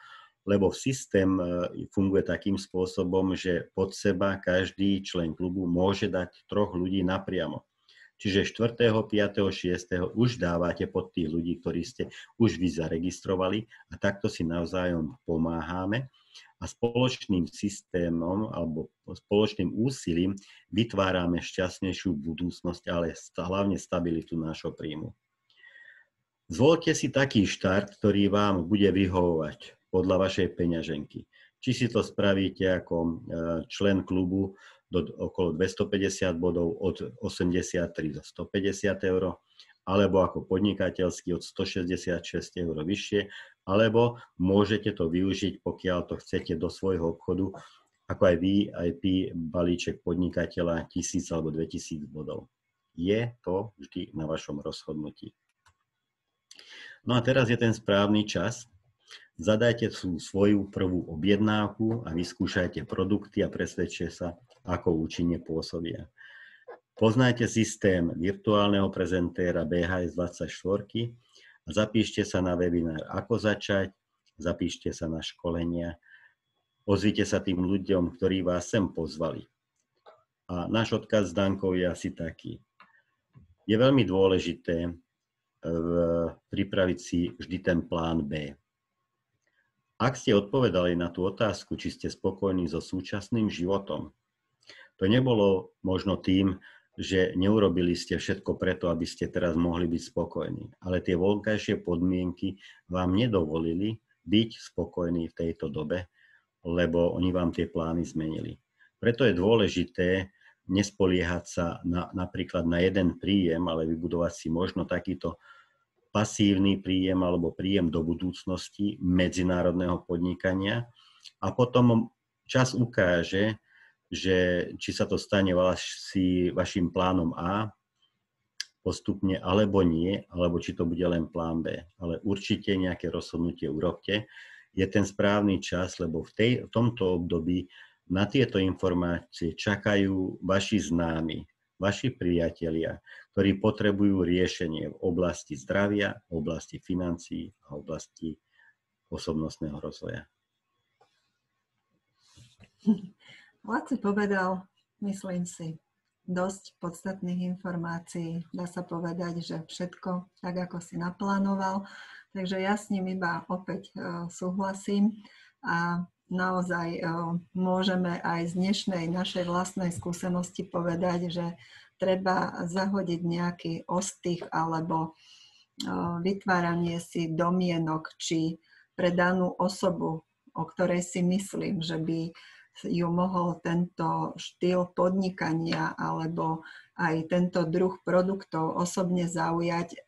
lebo systém funguje takým spôsobom, že pod seba každý člen klubu môže dať 3 ľudí napriamo. Čiže 4., 5., 6. už dávate pod tých ľudí, ktorí ste už vy zaregistrovali a takto si navzájom pomáhame a spoločným systémom alebo spoločným úsilím vytvárame šťastnejšiu budúcnosť, ale hlavne stabilitu nášho príjmu. Zvolte si taký štart, ktorý vám bude vyhovovať podľa vašej peňaženky. Či si to spravíte ako člen klubu do okolo 250 bodov od 83 do 150 eur, alebo ako podnikateľský od 166 eur vyššie, alebo môžete to využiť, pokiaľ to chcete do svojho obchodu, ako aj VIP balíček podnikateľa 1000 alebo 2000 bodov. Je to vždy na vašom rozhodnutí. No a teraz je ten správny čas. Zadajte svoju prvú objednávku a vyskúšajte produkty a presvedčte sa, ako účinne pôsobia. Poznajte systém virtuálneho prezentéra BHS24 a zapíšte sa na webinár Ako začať, zapíšte sa na školenia, ozvite sa tým ľuďom, ktorí vás sem pozvali. A náš odkaz s Dankou je asi taký. Je veľmi dôležité pripraviť si vždy ten plán B. Ak ste odpovedali na tú otázku, či ste spokojní so súčasným životom, to nebolo možno tým, že neurobili ste všetko preto, aby ste teraz mohli byť spokojní. Ale tie vonkajšie podmienky vám nedovolili byť spokojní v tejto dobe, lebo oni vám tie plány zmenili. Preto je dôležité nespoliehať sa napríklad na jeden príjem, ale vybudovať si možno takýto pasívny príjem alebo príjem do budúcnosti medzinárodného podnikania a potom čas ukáže, že či sa to stane vašim plánom A postupne alebo nie, alebo či to bude len plán B. Ale určite nejaké rozhodnutie urobte. Je ten správny čas, lebo v tomto období na tieto informácie čakajú vaši známi, vaši priatelia, ktorí potrebujú riešenie v oblasti zdravia, v oblasti financií a v oblasti osobnostného rozvoja. Laci povedal, myslím si, dosť podstatných informácií. Dá sa povedať, že všetko tak, ako si naplánoval. Takže ja s ním iba opäť súhlasím a naozaj môžeme aj z dnešnej našej vlastnej skúsenosti povedať, že treba zahodiť nejaký ostých alebo vytváranie si domienok, či pre danú osobu, o ktorej si myslím, že by ju mohol tento štýl podnikania alebo aj tento druh produktov osobne zaujať,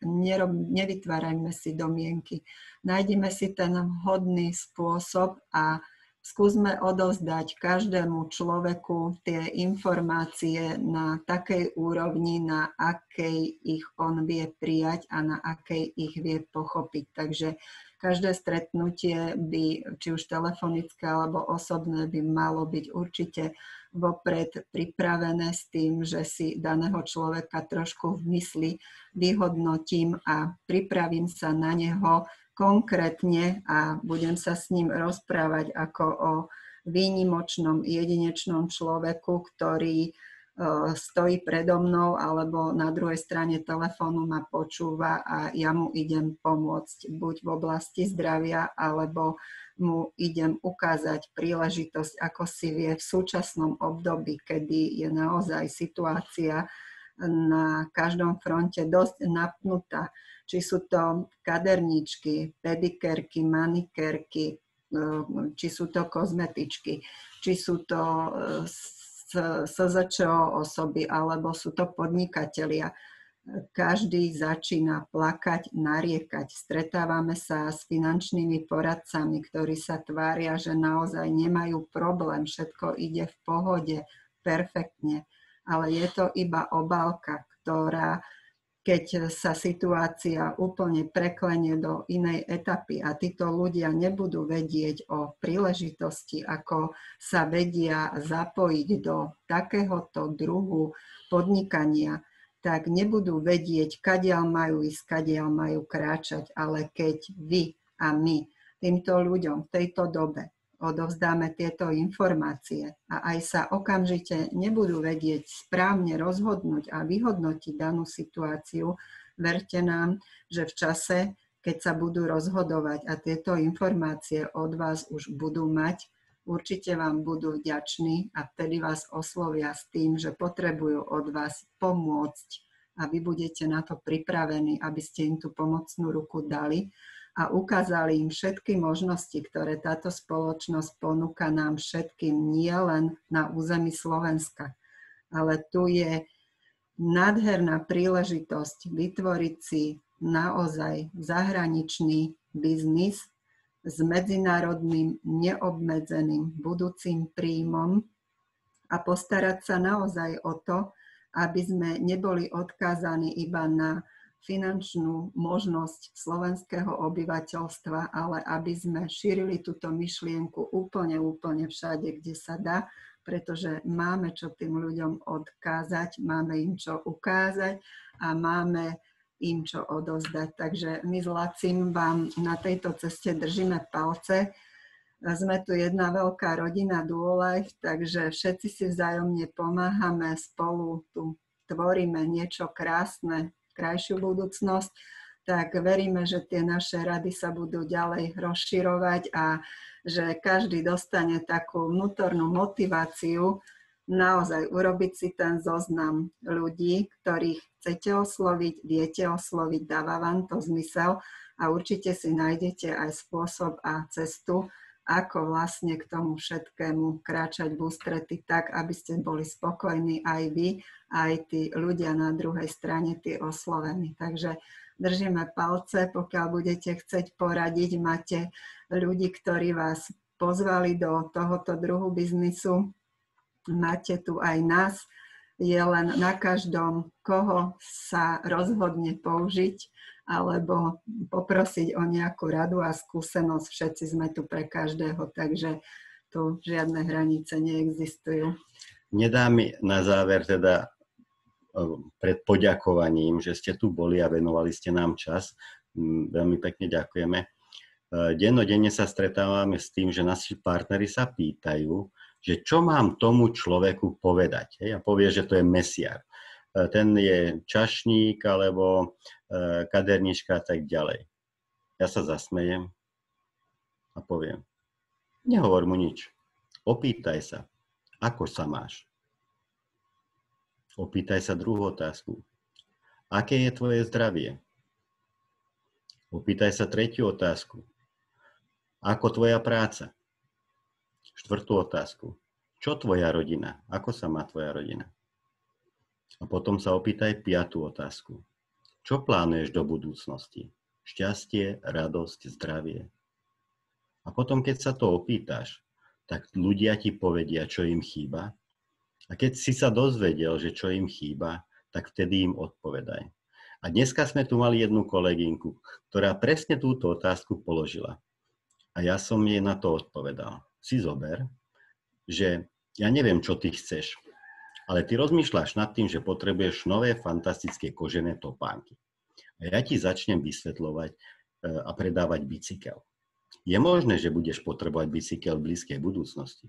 nevytvárajme si domienky. Nájdime si ten vhodný spôsob a skúsme odovzdať každému človeku tie informácie na takej úrovni, na akej ich on vie prijať a na akej ich vie pochopiť. Takže každé stretnutie by, či už telefonické alebo osobné, by malo byť určite vopred pripravené s tým, že si daného človeka trošku v mysli vyhodnotím a pripravím sa na neho konkrétne a budem sa s ním rozprávať ako o výnimočnom, jedinečnom človeku, ktorý stojí predo mnou alebo na druhej strane telefónu ma počúva a ja mu idem pomôcť buď v oblasti zdravia, alebo mu idem ukázať príležitosť, ako si vie v súčasnom období, kedy je naozaj situácia na každom fronte dosť napnutá. Či sú to kaderníčky, pedikérky, manikérky, či sú to kozmetičky, či sú to SZČO osoby, alebo sú to podnikatelia. Každý začína plakať, nariekať. Stretávame sa s finančnými poradcami, ktorí sa tvária, že naozaj nemajú problém, všetko ide v pohode, perfektne. Ale je to iba obálka, ktorá, keď sa situácia úplne preklenie do inej etapy a títo ľudia nebudú vedieť o príležitosti, ako sa vedia zapojiť do takéhoto druhu podnikania, tak nebudú vedieť, kadiaľ majú ísť, kadiaľ majú kráčať. Ale keď vy a my týmto ľuďom v tejto dobe odovzdáme tieto informácie a aj sa okamžite nebudú vedieť správne rozhodnúť a vyhodnotiť danú situáciu, verte nám, že v čase, keď sa budú rozhodovať a tieto informácie od vás už budú mať, určite vám budú vďační a vtedy vás oslovia s tým, že potrebujú od vás pomôcť a vy budete na to pripravení, aby ste im tú pomocnú ruku dali a ukázali im všetky možnosti, ktoré táto spoločnosť ponúka nám všetkým, nie len na území Slovenska. Ale tu je nádherná príležitosť vytvoriť si naozaj zahraničný biznis s medzinárodným neobmedzeným budúcim príjmom a postarať sa naozaj o to, aby sme neboli odkázaní iba na finančnú možnosť slovenského obyvateľstva, ale aby sme šírili túto myšlienku úplne všade, kde sa dá, pretože máme čo tým ľuďom odkázať, máme im čo ukázať a máme im čo odovzdať. Takže my s Lacim vám na tejto ceste držíme palce. Sme tu jedna veľká rodina Duolife, takže všetci si vzájomne pomáhame, spolu tu tvoríme niečo krásne, krajšiu budúcnosť, tak veríme, že tie naše rady sa budú ďalej rozširovať a že každý dostane takú vnútornú motiváciu naozaj urobiť si ten zoznam ľudí, ktorých chcete osloviť, viete osloviť, dáva vám to zmysel a určite si nájdete aj spôsob a cestu, ako vlastne k tomu všetkému kráčať v ústrety tak, aby ste boli spokojní aj vy, aj tí ľudia na druhej strane, tí oslovení. Takže držíme palce, pokiaľ budete chcieť poradiť, máte ľudí, ktorí vás pozvali do tohoto druhu biznisu, máte tu aj nás, je len na každom, koho sa rozhodne použiť alebo poprosiť o nejakú radu a skúsenosť. Všetci sme tu pre každého, takže tu žiadne hranice neexistujú. Nedá mi na záver teda pred poďakovaním, že ste tu boli a venovali ste nám čas. Veľmi pekne ďakujeme. Dennodenne sa stretávame s tým, že naši partneri sa pýtajú, že čo mám tomu človeku povedať. A povie, že to je mesiar. Ten je čašník alebo kadernička a tak ďalej. Ja sa zasmejem a poviem, nehovor mu nič. Opýtaj sa, ako sa máš. Opýtaj sa druhú otázku. Aké je tvoje zdravie? Opýtaj sa tretiu otázku. Ako tvoja práca? Štvrtú otázku. Čo tvoja rodina? Ako sa má tvoja rodina? A potom sa opýtaj piatú otázku. Čo plánuješ do budúcnosti? Šťastie, radosť, zdravie. A potom, keď sa to opýtaš, tak ľudia ti povedia, čo im chýba. A keď si sa dozvedel, že čo im chýba, tak vtedy im odpovedaj. A dneska sme tu mali jednu kolegynku, ktorá presne túto otázku položila. A ja som jej na to odpovedal. Si zober, že ja neviem, čo ty chceš, ale ty rozmýšľaš nad tým, že potrebuješ nové fantastické kožené topánky. A ja ti začnem vysvetľovať a predávať bicykel. Je možné, že budeš potrebovať bicykel v blízkej budúcnosti,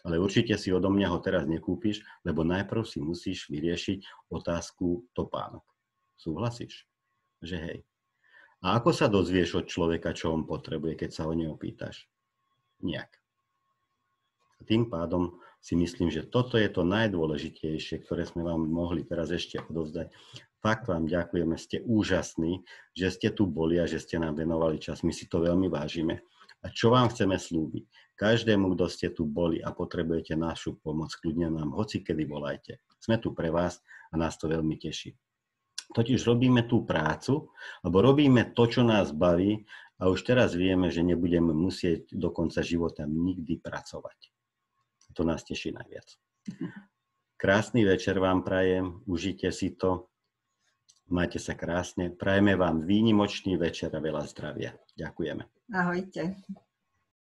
ale určite si odo mňa ho teraz nekúpiš, lebo najprv si musíš vyriešiť otázku topánok. Súhlasíš? Že hej. A ako sa dozvieš od človeka, čo on potrebuje, keď sa ho neopýtaš? Nejak. A tým pádom si myslím, že toto je to najdôležitejšie, ktoré sme vám mohli teraz ešte odovzdať. Fakt vám ďakujeme, ste úžasní, že ste tu boli a že ste nám venovali čas. My si to veľmi vážime. A čo vám chceme slúbiť? Každému, kto ste tu boli a potrebujete našu pomoc, kľudne nám hocikedy volajte. Sme tu pre vás a nás to veľmi teší. Totiž robíme tú prácu, alebo robíme to, čo nás baví a už teraz vieme, že nebudeme musieť do konca života nikdy pracovať. To nás teší najviac. Krásny večer vám prajem, užite si to, majte sa krásne, prajeme vám výnimočný večer a veľa zdravia. Ďakujeme. Ahojte.